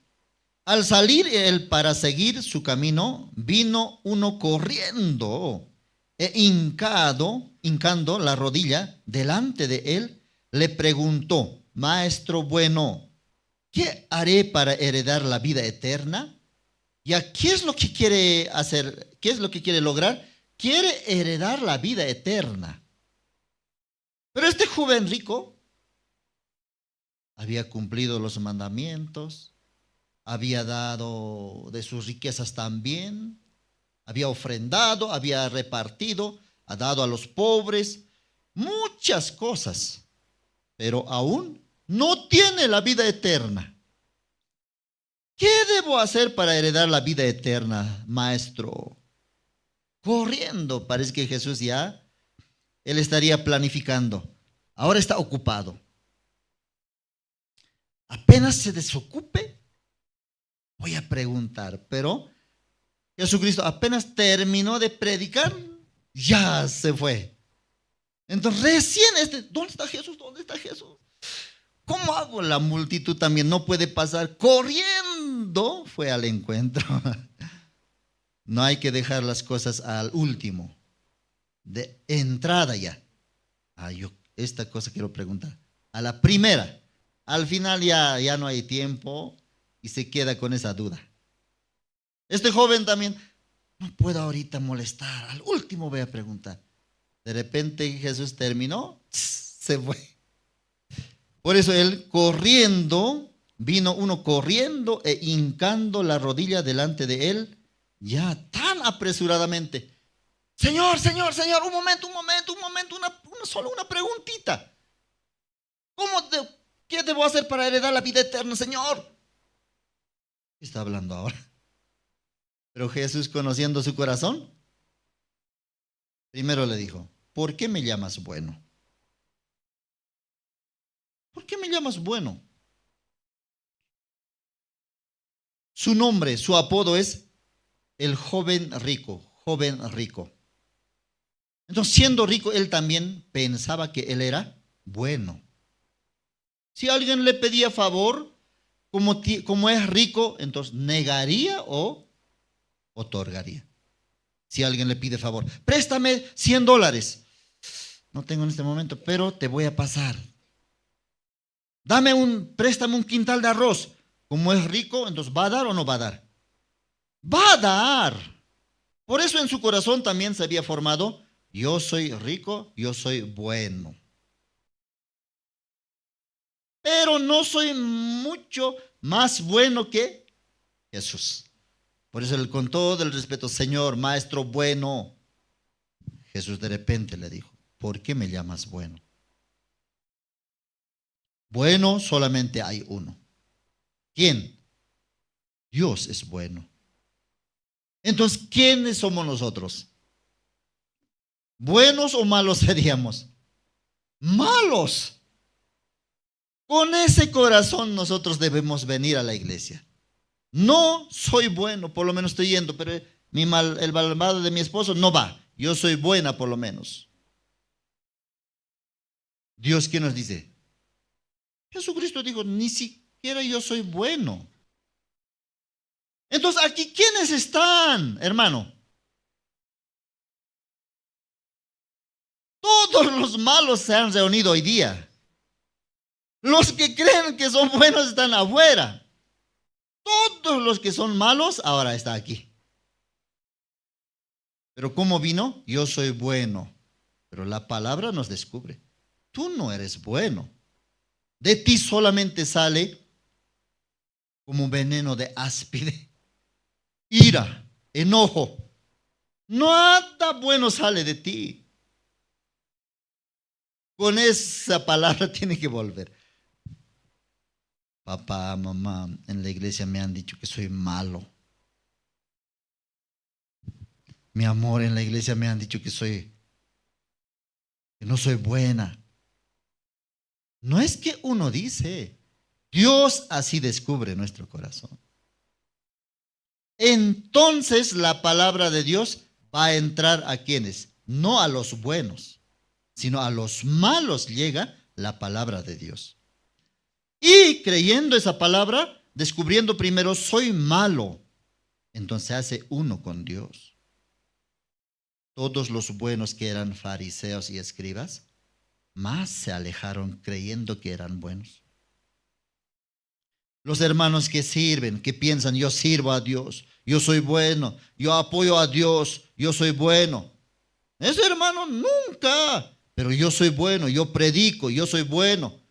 Al salir él para seguir su camino, vino uno corriendo e hincando la rodilla delante de él, le preguntó: Maestro bueno, ¿qué haré para heredar la vida eterna? ¿Ya qué es lo que quiere hacer? ¿Qué es lo que quiere lograr? Quiere heredar la vida eterna. Pero este joven rico había cumplido los mandamientos, había dado de sus riquezas también, había ofrendado, había repartido, ha dado a los pobres, muchas cosas, pero aún no tiene la vida eterna. ¿Qué debo hacer para heredar la vida eterna, maestro? Corriendo, parece que Jesús ya, él estaría planificando. Ahora está ocupado. Apenas se desocupe, voy a preguntar. Pero Jesucristo apenas terminó de predicar, ya se fue. Entonces recién ¿dónde está Jesús? ¿Dónde está Jesús? ¿Cómo hago? La multitud también no puede pasar. Corriendo fue al encuentro. No hay que dejar las cosas al último. De entrada ya. Yo esta cosa quiero preguntar. A la primera. Al final ya no hay tiempo y se queda con esa duda. Este joven también No puedo ahorita molestar, al último voy a preguntar. De repente Jesús terminó, se fue. Por eso él corriendo, vino uno corriendo e hincando la rodilla delante de él, ya tan apresuradamente. Señor, Señor, Señor, un momento, solo una preguntita. ¿Qué debo hacer para heredar la vida eterna, Señor? ¿Qué está hablando ahora? Pero Jesús, conociendo su corazón, primero le dijo, ¿por qué me llamas bueno? ¿Por qué me llamas bueno? Su nombre, su apodo es el joven rico, joven rico. Entonces, siendo rico, él también pensaba que él era bueno. Si alguien le pedía favor, como es rico, entonces negaría o otorgaría. Si alguien le pide favor, préstame $100. No tengo en este momento, pero te voy a pasar. Préstame un quintal de arroz. Como es rico, entonces ¿va a dar o no va a dar? Va a dar. Por eso en su corazón también se había formado, yo soy rico, yo soy bueno. Pero no soy mucho más bueno que Jesús. Por eso, con todo el respeto, Señor, maestro bueno. Jesús de repente le dijo, ¿por qué me llamas bueno? Bueno solamente hay uno. ¿Quién? Dios es bueno. Entonces, ¿quiénes somos nosotros? ¿Buenos o malos seríamos? Malos. Con ese corazón nosotros debemos venir a la iglesia. No soy bueno, por lo menos estoy yendo, pero el malvado de mi esposo no va. Yo soy buena por lo menos. Dios, ¿qué nos dice? Jesucristo dijo, ni siquiera yo soy bueno. Entonces, aquí, ¿quiénes están, hermano? Todos los malos se han reunido hoy día. Los que creen que son buenos están afuera. Todos los que son malos ahora están aquí. Pero ¿cómo vino? Yo soy bueno. Pero la palabra nos descubre. Tú no eres bueno. De ti solamente sale como un veneno de áspide. Ira, enojo. Nada bueno sale de ti. Con esa palabra tiene que volver. Papá, mamá, en la iglesia me han dicho que soy malo. Mi amor, en la iglesia me han dicho que no soy buena. No es que uno dice, Dios así descubre nuestro corazón. Entonces la palabra de Dios va a entrar a quienes, no a los buenos, sino a los malos llega la palabra de Dios. Y creyendo esa palabra, descubriendo primero, soy malo, entonces se hace uno con Dios. Todos los buenos que eran fariseos y escribas, más se alejaron creyendo que eran buenos. Los hermanos que sirven, que piensan, yo sirvo a Dios, yo soy bueno, yo apoyo a Dios, yo soy bueno. Ese hermano nunca, pero yo soy bueno, yo predico, yo soy bueno.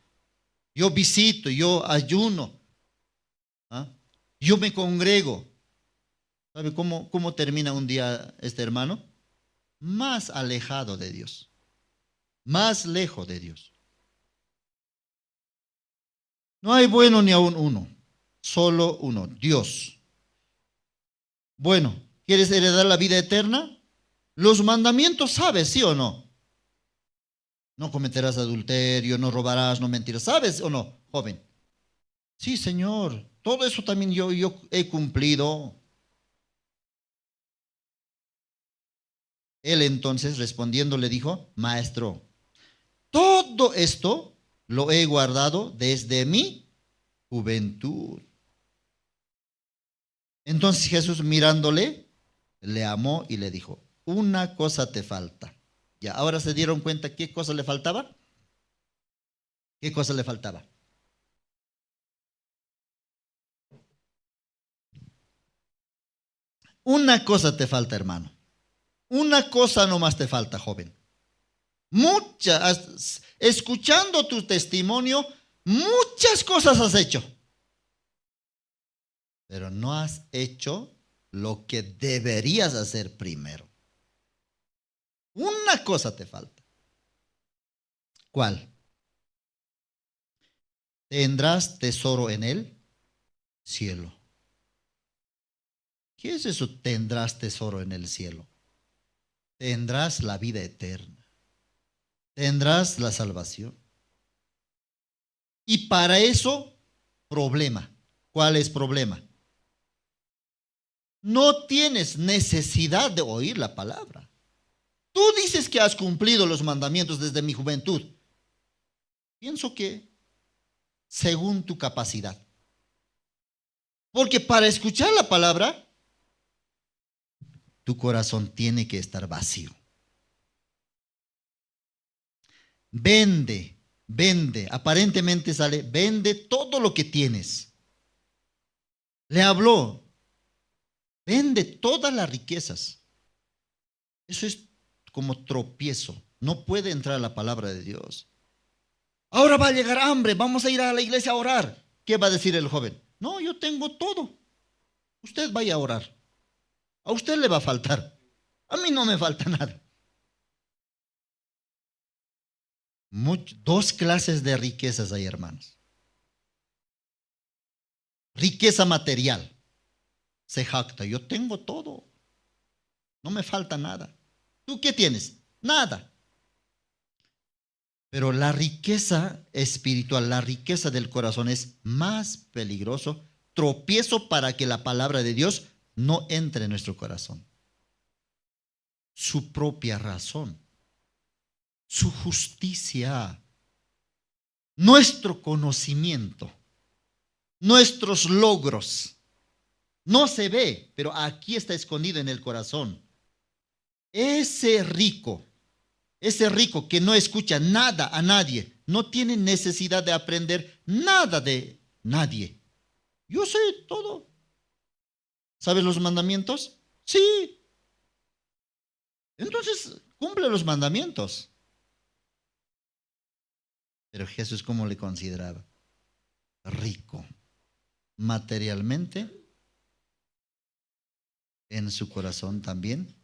Yo visito, yo ayuno, yo me congrego. ¿Sabe cómo termina un día este hermano? Más alejado de Dios, más lejos de Dios. No hay bueno ni aún uno, solo uno, Dios. Bueno, ¿quieres heredar la vida eterna? Los mandamientos sabes, ¿sí o no? No cometerás adulterio, no robarás, no mentirás. ¿Sabes o no, joven? Sí, Señor. Todo eso también yo he cumplido. Él entonces respondiendo le dijo, maestro, todo esto lo he guardado desde mi juventud. Entonces Jesús mirándole, le amó y le dijo, una cosa te falta. Ya, ahora se dieron cuenta qué cosa le faltaba. ¿Qué cosa le faltaba? Una cosa te falta, hermano. Una cosa nomás te falta, joven. Escuchando tu testimonio, muchas cosas has hecho. Pero no has hecho lo que deberías hacer primero. Una cosa te falta. ¿Cuál? Tendrás tesoro en el cielo. ¿Qué es eso? Tendrás tesoro en el cielo. Tendrás la vida eterna. Tendrás la salvación. Y para eso, problema. ¿Cuál es problema? No tienes necesidad de oír la palabra. Tú dices que has cumplido los mandamientos desde mi juventud. Pienso que según tu capacidad. Porque para escuchar la palabra, tu corazón tiene que estar vacío. Vende, aparentemente sale, vende todo lo que tienes. Le habló, vende todas las riquezas. Eso es como tropiezo. No puede entrar a la palabra de Dios. Ahora va a llegar hambre, vamos a ir a la iglesia a orar. ¿Qué va a decir el joven? No, yo tengo todo. Usted vaya a orar. A usted le va a faltar. A mí no me falta nada. Dos clases de riquezas hay, hermanos. Riqueza material. Se jacta, yo tengo todo. No me falta nada. ¿Tú qué tienes? Nada. Pero la riqueza espiritual, la riqueza del corazón es más peligroso, tropiezo para que la palabra de Dios no entre en nuestro corazón. Su propia razón, su justicia, nuestro conocimiento, nuestros logros. No se ve, pero aquí está escondido en el corazón. Ese rico que no escucha nada a nadie, no tiene necesidad de aprender nada de nadie. Yo sé todo. ¿Sabes los mandamientos? Sí. Entonces, cumple los mandamientos. Pero Jesús, ¿cómo le consideraba? Rico. Materialmente, en su corazón también,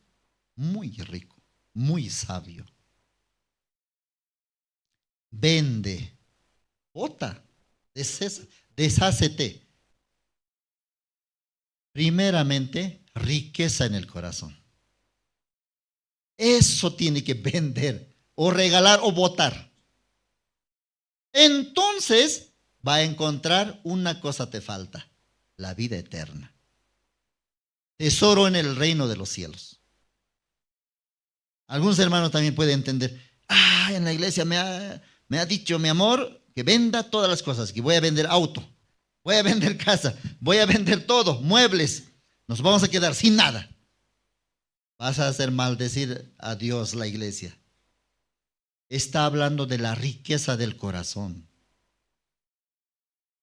muy rico, muy sabio. Vende, bota, deshácete. Primeramente, riqueza en el corazón. Eso tiene que vender, o regalar, o botar. Entonces, va a encontrar una cosa te falta, la vida eterna. Tesoro en el reino de los cielos. Algunos hermanos también pueden entender, en la iglesia me ha dicho mi amor que venda todas las cosas, que voy a vender auto, voy a vender casa, voy a vender todo, muebles, nos vamos a quedar sin nada. Vas a hacer maldecir a Dios la iglesia. Está hablando de la riqueza del corazón.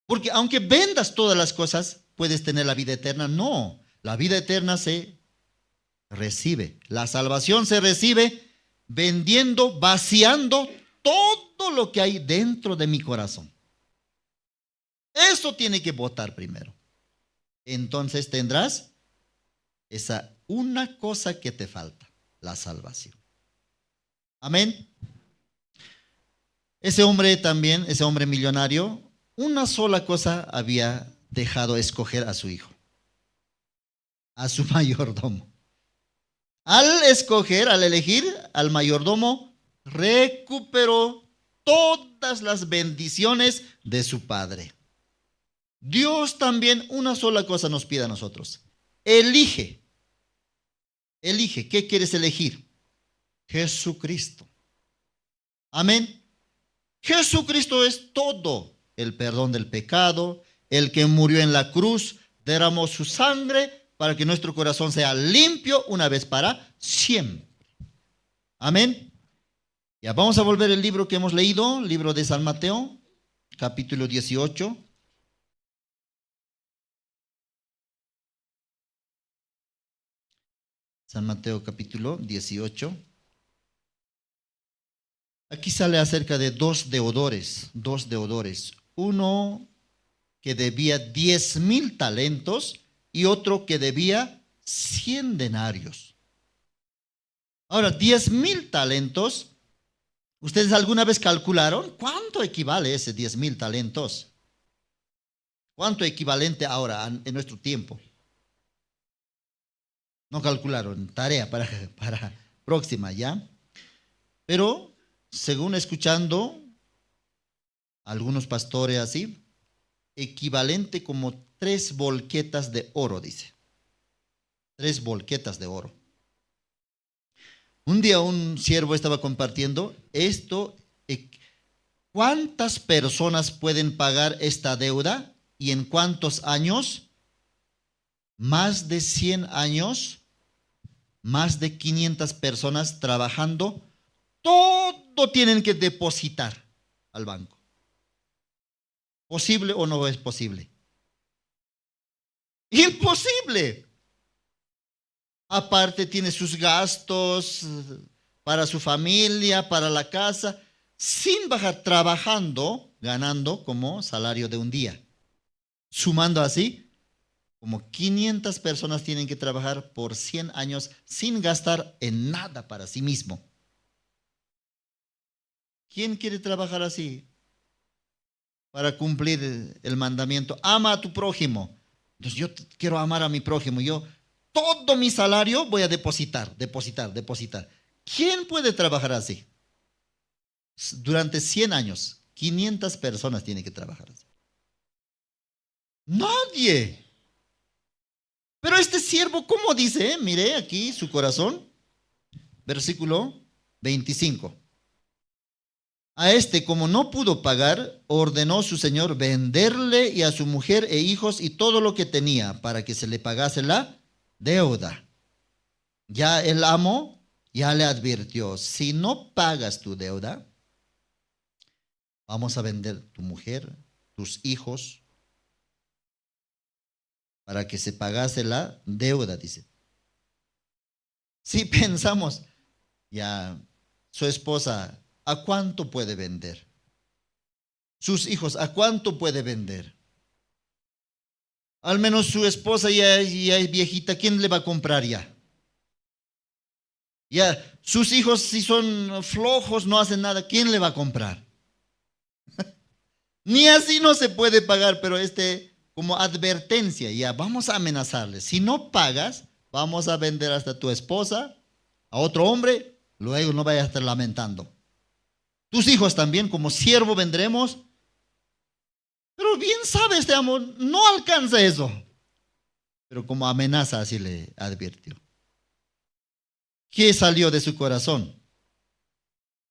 Porque aunque vendas todas las cosas, ¿puedes tener la vida eterna? No, la vida eterna se recibe. La salvación se recibe vendiendo, vaciando todo lo que hay dentro de mi corazón. Eso tiene que botar primero. Entonces tendrás esa una cosa que te falta, la salvación. Amén. Ese hombre también, ese hombre millonario, una sola cosa había dejado escoger a su hijo, a su mayordomo. Al elegir al mayordomo, recuperó todas las bendiciones de su padre. Dios también una sola cosa nos pide a nosotros. Elige, ¿qué quieres elegir? Jesucristo. Amén. Jesucristo es todo, el perdón del pecado, el que murió en la cruz, derramó su sangre para que nuestro corazón sea limpio una vez para siempre. Amén. Ya vamos a volver al libro que hemos leído, libro de San Mateo, capítulo 18. San Mateo capítulo 18. Aquí sale acerca de dos deudores. Uno que debía 10,000 talentos y otro que debía 100 denarios. Ahora, 10,000 talentos, ¿ustedes alguna vez calcularon cuánto equivale ese 10,000 talentos? ¿Cuánto equivalente ahora en nuestro tiempo? No calcularon, tarea para próxima, ¿ya? Pero, según escuchando algunos pastores así, equivalente como 3 volquetas de oro, dice. 3 volquetas de oro. Un día un siervo estaba compartiendo esto. ¿Cuántas personas pueden pagar esta deuda y en cuántos años? Más de 100 años, más de 500 personas trabajando. Todo tienen que depositar al banco. ¿Posible o no es posible? Imposible. Aparte tiene sus gastos para su familia, para la casa, sin bajar, trabajando, ganando como salario de un día. Sumando así, como 500 personas tienen que trabajar por 100 años sin gastar en nada para sí mismo. ¿Quién quiere trabajar así? Para cumplir el mandamiento, ama a tu prójimo. Entonces yo quiero amar a mi prójimo, yo todo mi salario voy a depositar. ¿Quién puede trabajar así? Durante 100 años, 500 personas tienen que trabajar así. Nadie. Pero este siervo, ¿cómo dice? Mire aquí su corazón. Versículo 25. A este, como no pudo pagar, ordenó su señor venderle y a su mujer e hijos y todo lo que tenía para que se le pagase la deuda. Ya el amo ya le advirtió, si no pagas tu deuda, vamos a vender tu mujer, tus hijos, para que se pagase la deuda, dice. Si pensamos, ya su esposa, ¿a cuánto puede vender? Sus hijos, ¿a cuánto puede vender? Al menos su esposa ya es viejita, ¿quién le va a comprar ya? Ya, sus hijos si son flojos, no hacen nada, ¿quién le va a comprar? Ni así no se puede pagar, pero como advertencia, ya vamos a amenazarle. Si no pagas, vamos a vender hasta tu esposa a otro hombre, luego no vayas a estar lamentando. Tus hijos también, como siervo vendremos. Pero bien sabe este amo, no alcanza eso. Pero como amenaza, así le advirtió. ¿Qué salió de su corazón?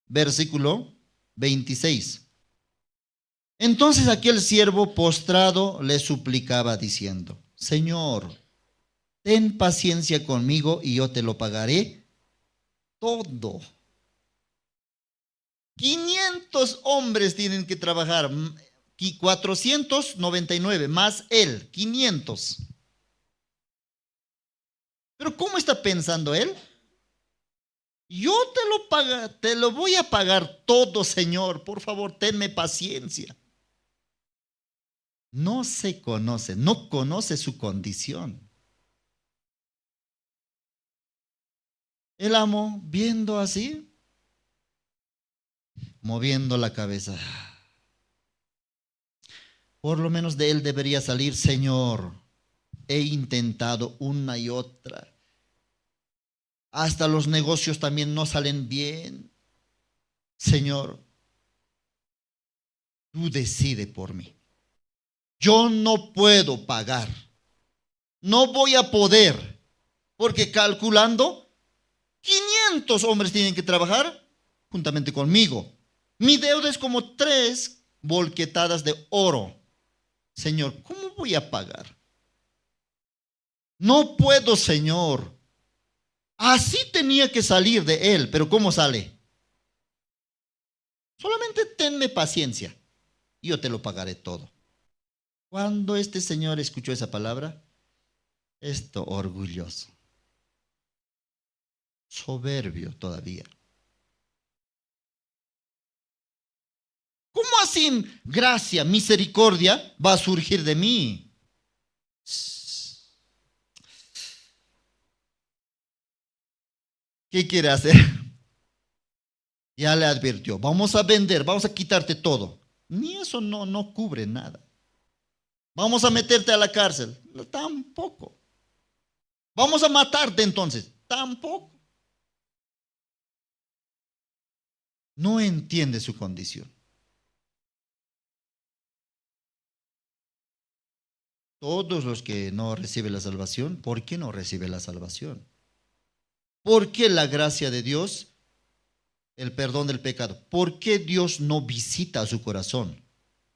Versículo 26. Entonces aquel siervo postrado le suplicaba diciendo, Señor, ten paciencia conmigo y yo te lo pagaré todo. 500 hombres tienen que trabajar, 499 más él, 500. Pero ¿cómo está pensando él? Yo te lo voy a pagar todo, Señor, por favor, tenme paciencia. No se conoce, no conoce su condición. El amo, viendo así, moviendo la cabeza. Por lo menos de él debería salir, Señor, he intentado una y otra. Hasta los negocios también no salen bien. Señor, tú decides por mí. Yo no puedo pagar. No voy a poder. Porque calculando, 500 hombres tienen que trabajar juntamente conmigo. Mi deuda es como 3 volquetadas de oro. Señor, ¿cómo voy a pagar? No puedo, Señor. Así tenía que salir de él, pero ¿cómo sale? Solamente tenme paciencia y yo te lo pagaré todo. Cuando este señor escuchó esa palabra, orgulloso. soberbio todavía. ¿Cómo así gracia, misericordia va a surgir de mí? ¿Qué quiere hacer? Ya le advirtió, vamos a vender, vamos a quitarte todo. Ni eso no cubre nada. Vamos a meterte a la cárcel. No, tampoco. Vamos a matarte entonces. Tampoco. No entiende su condición. Todos los que no reciben la salvación, ¿por qué no reciben la salvación? ¿Por qué la gracia de Dios, el perdón del pecado? ¿Por qué Dios no visita a su corazón?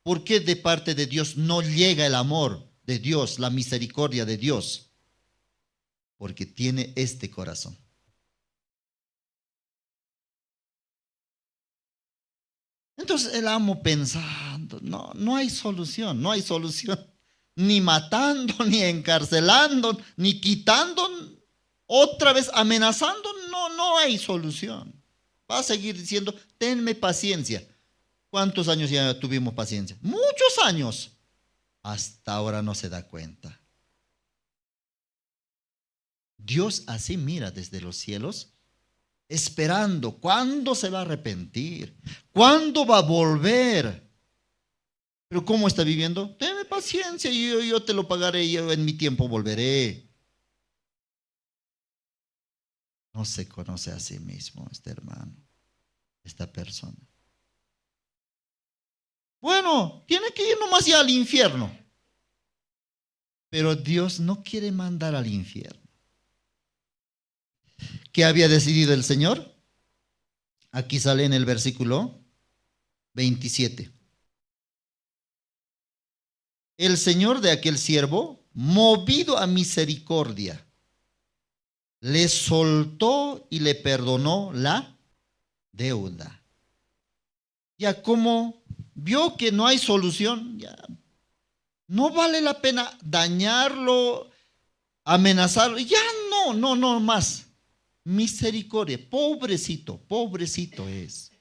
¿Por qué de parte de Dios no llega el amor de Dios, la misericordia de Dios? Porque tiene este corazón. Entonces el amo pensando, no hay solución, no hay solución. Ni matando, ni encarcelando, ni quitando, otra vez amenazando, no hay solución. Va a seguir diciendo, tenme paciencia. ¿Cuántos años ya tuvimos paciencia? Muchos años. Hasta ahora no se da cuenta. Dios así mira desde los cielos, esperando cuándo se va a arrepentir, cuándo va a volver. Pero ¿cómo está viviendo? Tenme paciencia, yo te lo pagaré, yo en mi tiempo volveré. No se conoce a sí mismo este hermano, esta persona. Bueno, tiene que ir nomás ya al infierno. Pero Dios no quiere mandar al infierno. ¿Qué había decidido el Señor? Aquí sale en el versículo 27. El Señor de aquel siervo, movido a misericordia, le soltó y le perdonó la deuda. Ya como vio que no hay solución, ya no vale la pena dañarlo, amenazarlo, ya no más. Misericordia, pobrecito es.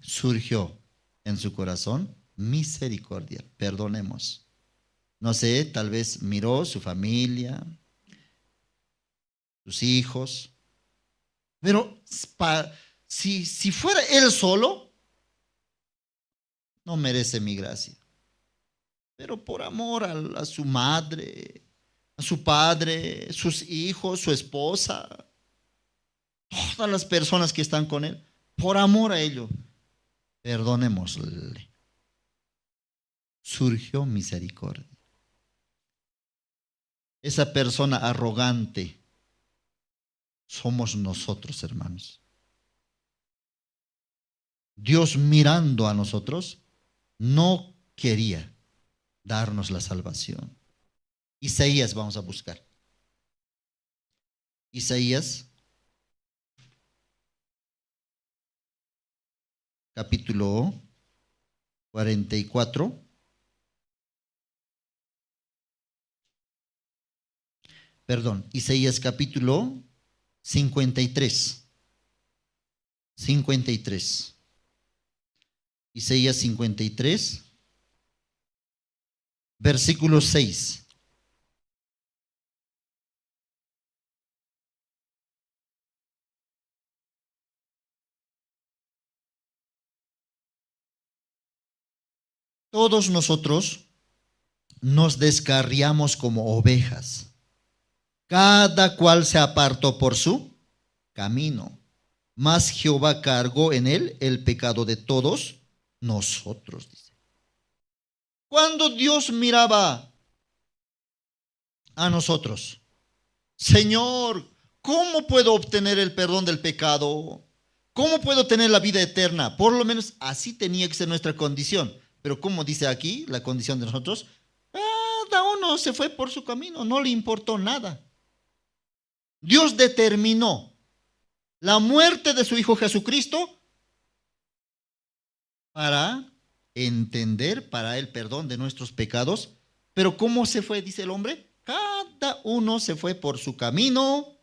Surgió en su corazón misericordia, perdonemos. No sé, tal vez miró su familia, sus hijos, pero si fuera él solo, no merece mi gracia. Pero por amor a su madre, a su padre, sus hijos, su esposa, todas las personas que están con él, por amor a ellos, perdonémosle. Surgió misericordia. Esa persona arrogante somos nosotros, hermanos. Dios mirando a nosotros no quería darnos la salvación. Isaías vamos a buscar. Isaías capítulo 44. Perdón, Isaías capítulo 53. 53. Isaías 53, versículo 6. Todos nosotros nos descarriamos como ovejas. Cada cual se apartó por su camino. Mas Jehová cargó en él el pecado de todos nosotros, dice. Cuando Dios miraba a nosotros, Señor, ¿cómo puedo obtener el perdón del pecado? ¿Cómo puedo tener la vida eterna? Por lo menos así tenía que ser nuestra condición. Pero como dice aquí, la condición de nosotros, cada uno se fue por su camino, no le importó nada. Dios determinó la muerte de su Hijo Jesucristo para entender, para el perdón de nuestros pecados. Pero ¿cómo se fue? Dice el hombre. Cada uno se fue por su camino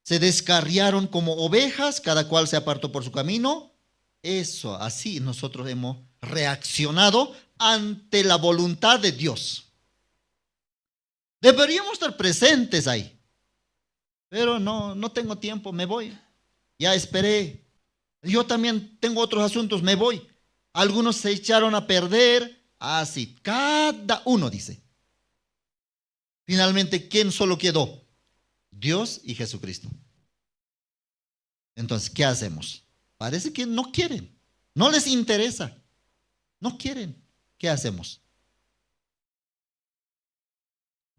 se descarriaron como ovejas, cada cual se apartó por su camino. Eso, así nosotros hemos reaccionado ante la voluntad de Dios. Deberíamos estar presentes ahí. Pero no tengo tiempo, me voy. Ya esperé. Yo también tengo otros asuntos, me voy. Algunos se echaron a perder. Así, cada uno dice. Finalmente, ¿quién solo quedó? Dios y Jesucristo. Entonces, ¿qué hacemos? Parece que no quieren. No les interesa. No quieren. ¿Qué hacemos?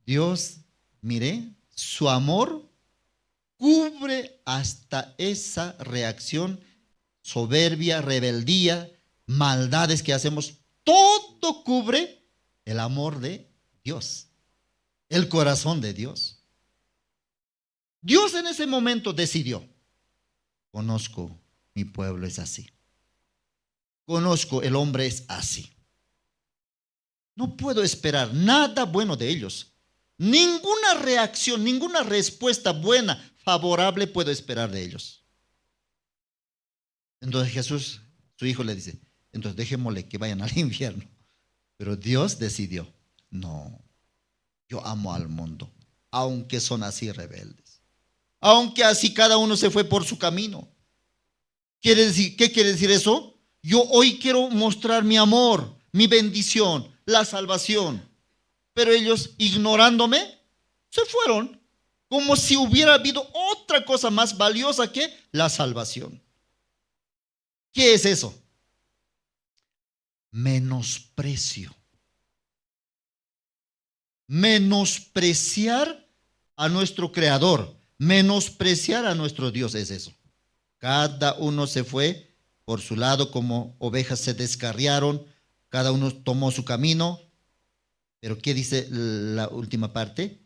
Dios, mire, su amor cubre hasta esa reacción, soberbia, rebeldía, maldades que hacemos. Todo cubre el amor de Dios, el corazón de Dios. Dios en ese momento decidió, conozco, mi pueblo es así. Conozco, el hombre es así. No puedo esperar nada bueno de ellos. Ninguna reacción, ninguna respuesta buena, favorable puedo esperar de ellos. Entonces Jesús, su hijo, le dice, entonces dejémosle que vayan al infierno. Pero Dios decidió, no, yo amo al mundo, aunque son así rebeldes. Aunque así cada uno se fue por su camino. ¿Qué quiere decir eso? Yo hoy quiero mostrar mi amor, mi bendición, la salvación. Pero ellos, ignorándome, se fueron como si hubiera habido otra cosa más valiosa que la salvación. ¿Qué es eso? Menosprecio. Menospreciar a nuestro Creador, menospreciar a nuestro Dios es eso. Cada uno se fue por su lado, como ovejas se descarriaron, cada uno tomó su camino. Pero ¿qué dice la última parte?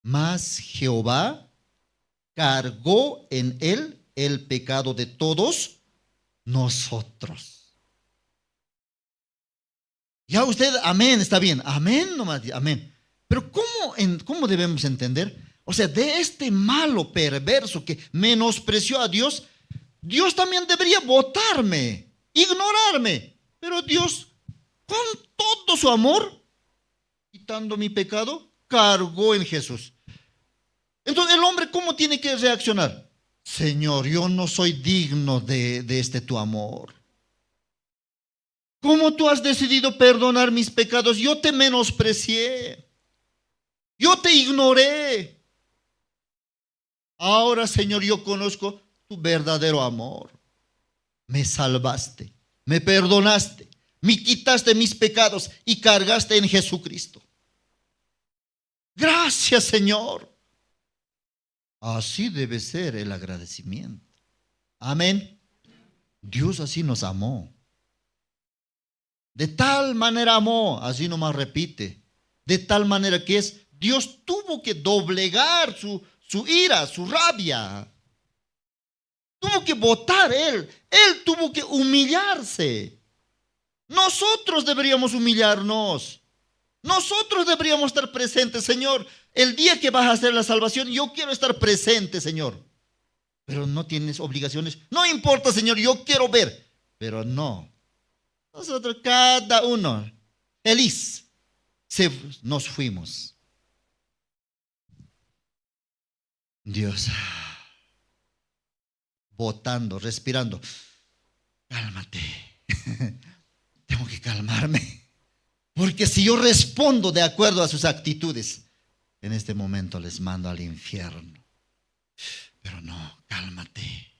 Mas Jehová cargó en él el pecado de todos nosotros. Ya usted, amén, está bien, amén nomás, amén. Pero ¿cómo debemos entender? O sea, de este malo perverso que menospreció a Dios, Dios también debería votarme, ignorarme. Pero Dios, con todo su amor, quitando mi pecado, cargó en Jesús. Entonces el hombre, ¿cómo tiene que reaccionar? Señor, yo no soy digno de este tu amor. ¿Cómo tú has decidido perdonar mis pecados? Yo te menosprecié. Yo te ignoré. Ahora, Señor, yo conozco tu verdadero amor. Me salvaste, me perdonaste, me quitaste mis pecados y cargaste en Jesucristo. Gracias, Señor. Así debe ser el agradecimiento. Amén. Dios así nos amó. De tal manera amó, así nomás repite. De tal manera que Dios tuvo que doblegar su ira, su rabia. Tuvo que votar él. Él tuvo que humillarse. Nosotros deberíamos humillarnos. Nosotros deberíamos estar presentes, Señor. El día que vas a hacer la salvación, yo quiero estar presente, Señor. Pero no tienes obligaciones. No importa, Señor, yo quiero ver. Pero no. Nosotros, cada uno, feliz, nos fuimos. Dios, votando, respirando. Cálmate. Tengo que calmarme. Porque si yo respondo de acuerdo a sus actitudes, en este momento les mando al infierno. Pero no, cálmate,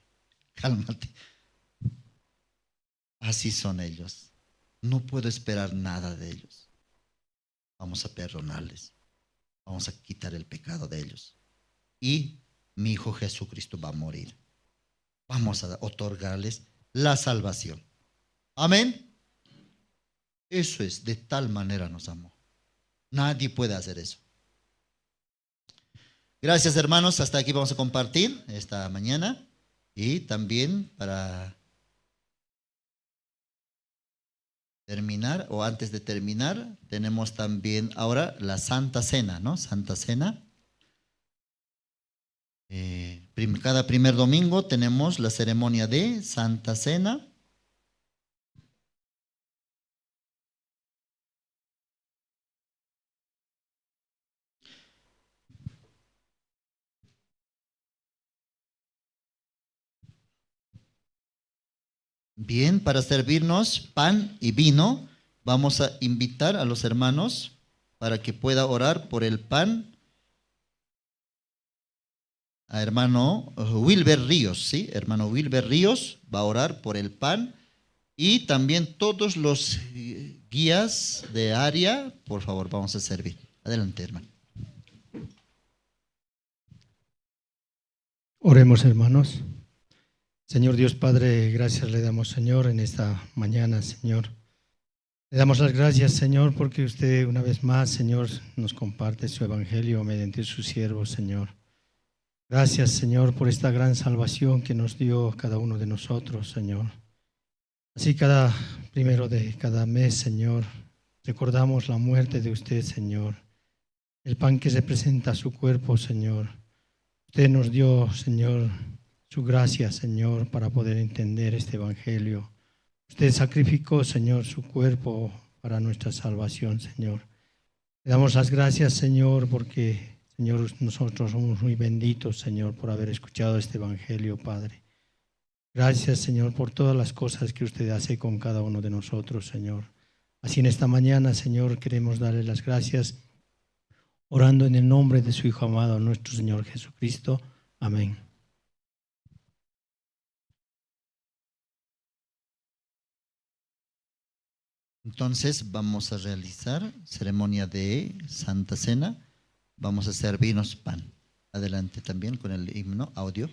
cálmate. Así son ellos. No puedo esperar nada de ellos. Vamos a perdonarles. Vamos a quitar el pecado de ellos. Y mi Hijo Jesucristo va a morir. Vamos a otorgarles la salvación. Amén. Eso es, de tal manera nos amó. Nadie puede hacer eso. Gracias, hermanos. Hasta aquí vamos a compartir esta mañana. Y también para terminar, o antes de terminar, tenemos también ahora la Santa Cena, ¿no? Santa Cena. Cada primer domingo tenemos la ceremonia de Santa Cena. Bien, para servirnos pan y vino, vamos a invitar a los hermanos para que pueda orar por el pan. A hermano Wilber Ríos, ¿sí? Hermano Wilber Ríos va a orar por el pan y también todos los guías de área, por favor, vamos a servir. Adelante, hermano. Oremos, hermanos. Señor Dios Padre, gracias le damos, Señor, en esta mañana, Señor. Le damos las gracias, Señor, porque usted una vez más, Señor, nos comparte su evangelio mediante su siervo, Señor. Gracias, Señor, por esta gran salvación que nos dio cada uno de nosotros, Señor. Así cada primero de cada mes, Señor, recordamos la muerte de usted, Señor. El pan que representa su cuerpo, Señor. Usted nos dio, Señor, su gracia, Señor, para poder entender este evangelio. Usted sacrificó, Señor, su cuerpo para nuestra salvación, Señor. Le damos las gracias, Señor, porque, Señor, nosotros somos muy benditos, Señor, por haber escuchado este evangelio, Padre. Gracias, Señor, por todas las cosas que usted hace con cada uno de nosotros, Señor. Así en esta mañana, Señor, queremos darle las gracias, orando en el nombre de su Hijo amado, nuestro Señor Jesucristo. Amén. Entonces vamos a realizar ceremonia de Santa Cena. Vamos a servirnos pan. Adelante también con el himno audio.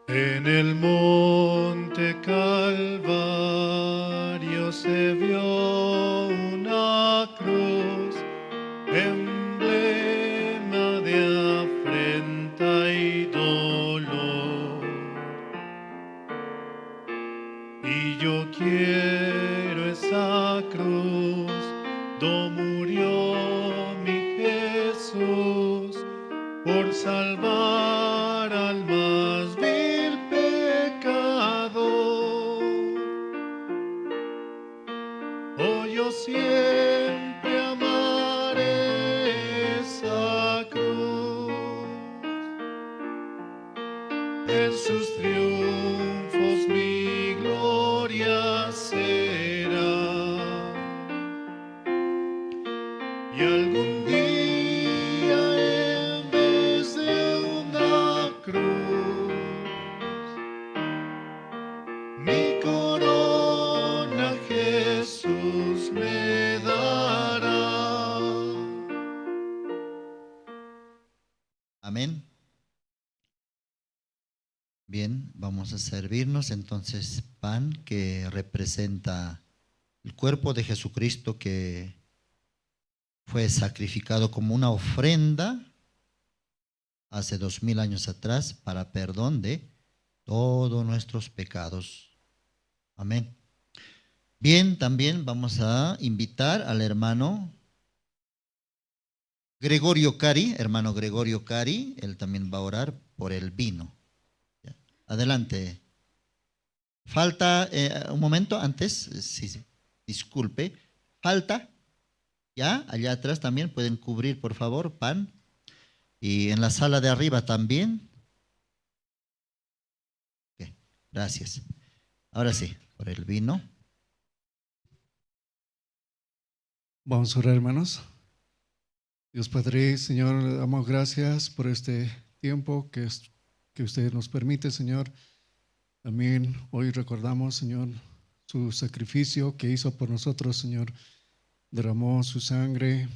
En el monte Calvario se vio una cruz, emblema de afrenta y dolor. Y yo quiero esa cruz, do murió mi Jesús, por salvar al más vil pecador. Oh, yo siempre amaré esa cruz. En sus triunfos mi gloria será. Y algún día en vez de una cruz, mi corona Jesús me dará. Amén. Bien, vamos a servirnos entonces pan que representa el cuerpo de Jesucristo que fue sacrificado como una ofrenda hace 2000 años atrás para perdón de todos nuestros pecados. Amén. Bien, también vamos a invitar al hermano Gregorio Cari, hermano Gregorio Cari, él también va a orar por el vino. Adelante. Falta, un momento antes, sí, disculpe, falta. Ya, allá atrás también pueden cubrir, por favor, pan. Y en la sala de arriba también. Okay, gracias. Ahora sí, por el vino. Vamos a orar, hermanos. Dios Padre, Señor, le damos gracias por este tiempo que usted nos permite, Señor. También hoy recordamos, Señor, su sacrificio que hizo por nosotros, Señor. Derramó su sangre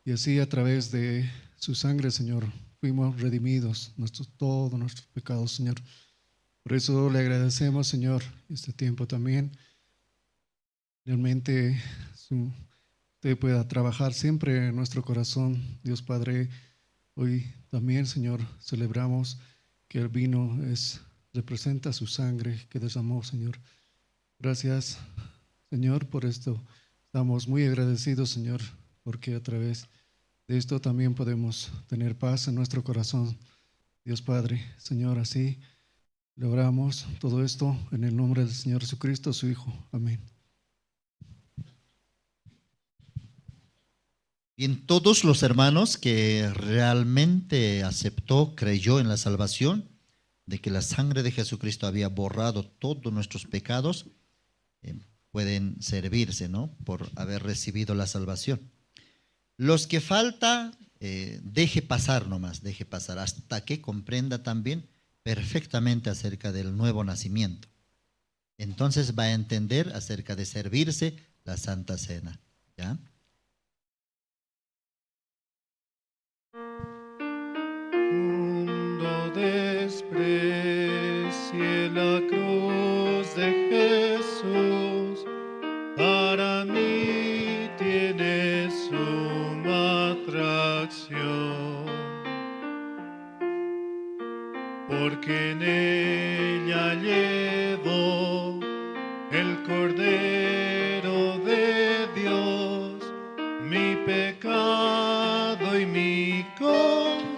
y así a través de su sangre, Señor, fuimos redimidos, todos nuestros pecados, Señor. Por eso le agradecemos, Señor, este tiempo también. Realmente usted pueda trabajar siempre en nuestro corazón. Dios Padre, hoy también, Señor, celebramos que el vino representa su sangre que derramó, Señor. Gracias, Señor, por esto. Estamos muy agradecidos, Señor, porque a través de esto también podemos tener paz en nuestro corazón. Dios Padre, Señor, así logramos todo esto en el nombre del Señor Jesucristo, su Hijo. Amén. Bien, todos los hermanos que realmente aceptó, creyó en la salvación, de que la sangre de Jesucristo había borrado todos nuestros pecados, pueden servirse, ¿no? Por haber recibido la salvación. Los que falta, deje pasar nomás, deje pasar, hasta que comprenda también perfectamente acerca del nuevo nacimiento. Entonces va a entender acerca de servirse la Santa Cena, ¿ya? Mundo desprecie la cruz de Jesús, para mí tiene suma atracción, porque en ella llevo el Cordero de Dios, mi pecado y mi condenación.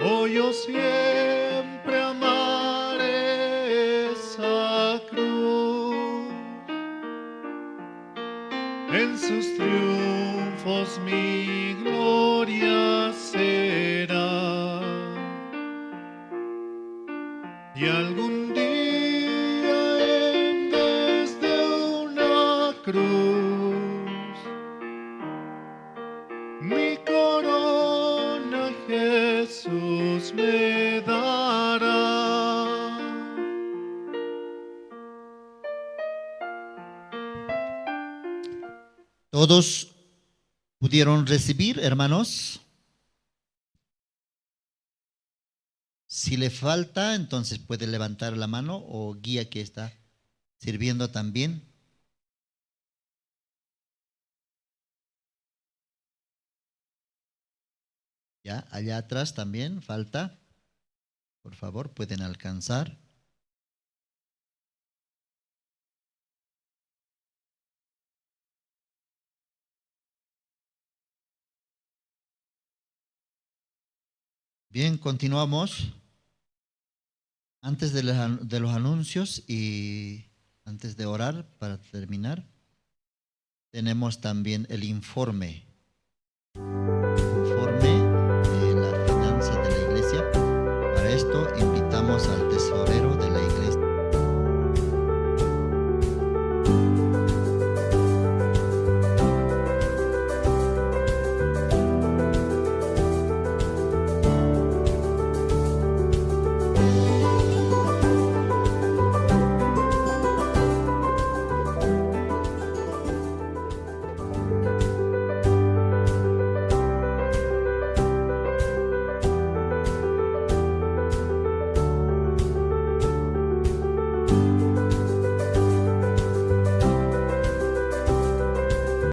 Oh, yo siempre amaré esa cruz, en sus triunfos mi gloria será, y algún día en vez de una cruz mi corona Jesús me dará. ¿Todos pudieron recibir, hermanos? Si le falta, entonces puede levantar la mano, o guía que está sirviendo también. Ya, allá atrás también falta. Por favor, pueden alcanzar. Bien, continuamos. Antes de los anuncios y antes de orar para terminar, tenemos también el informe. Informe de la finanza de la iglesia. Para esto invitamos al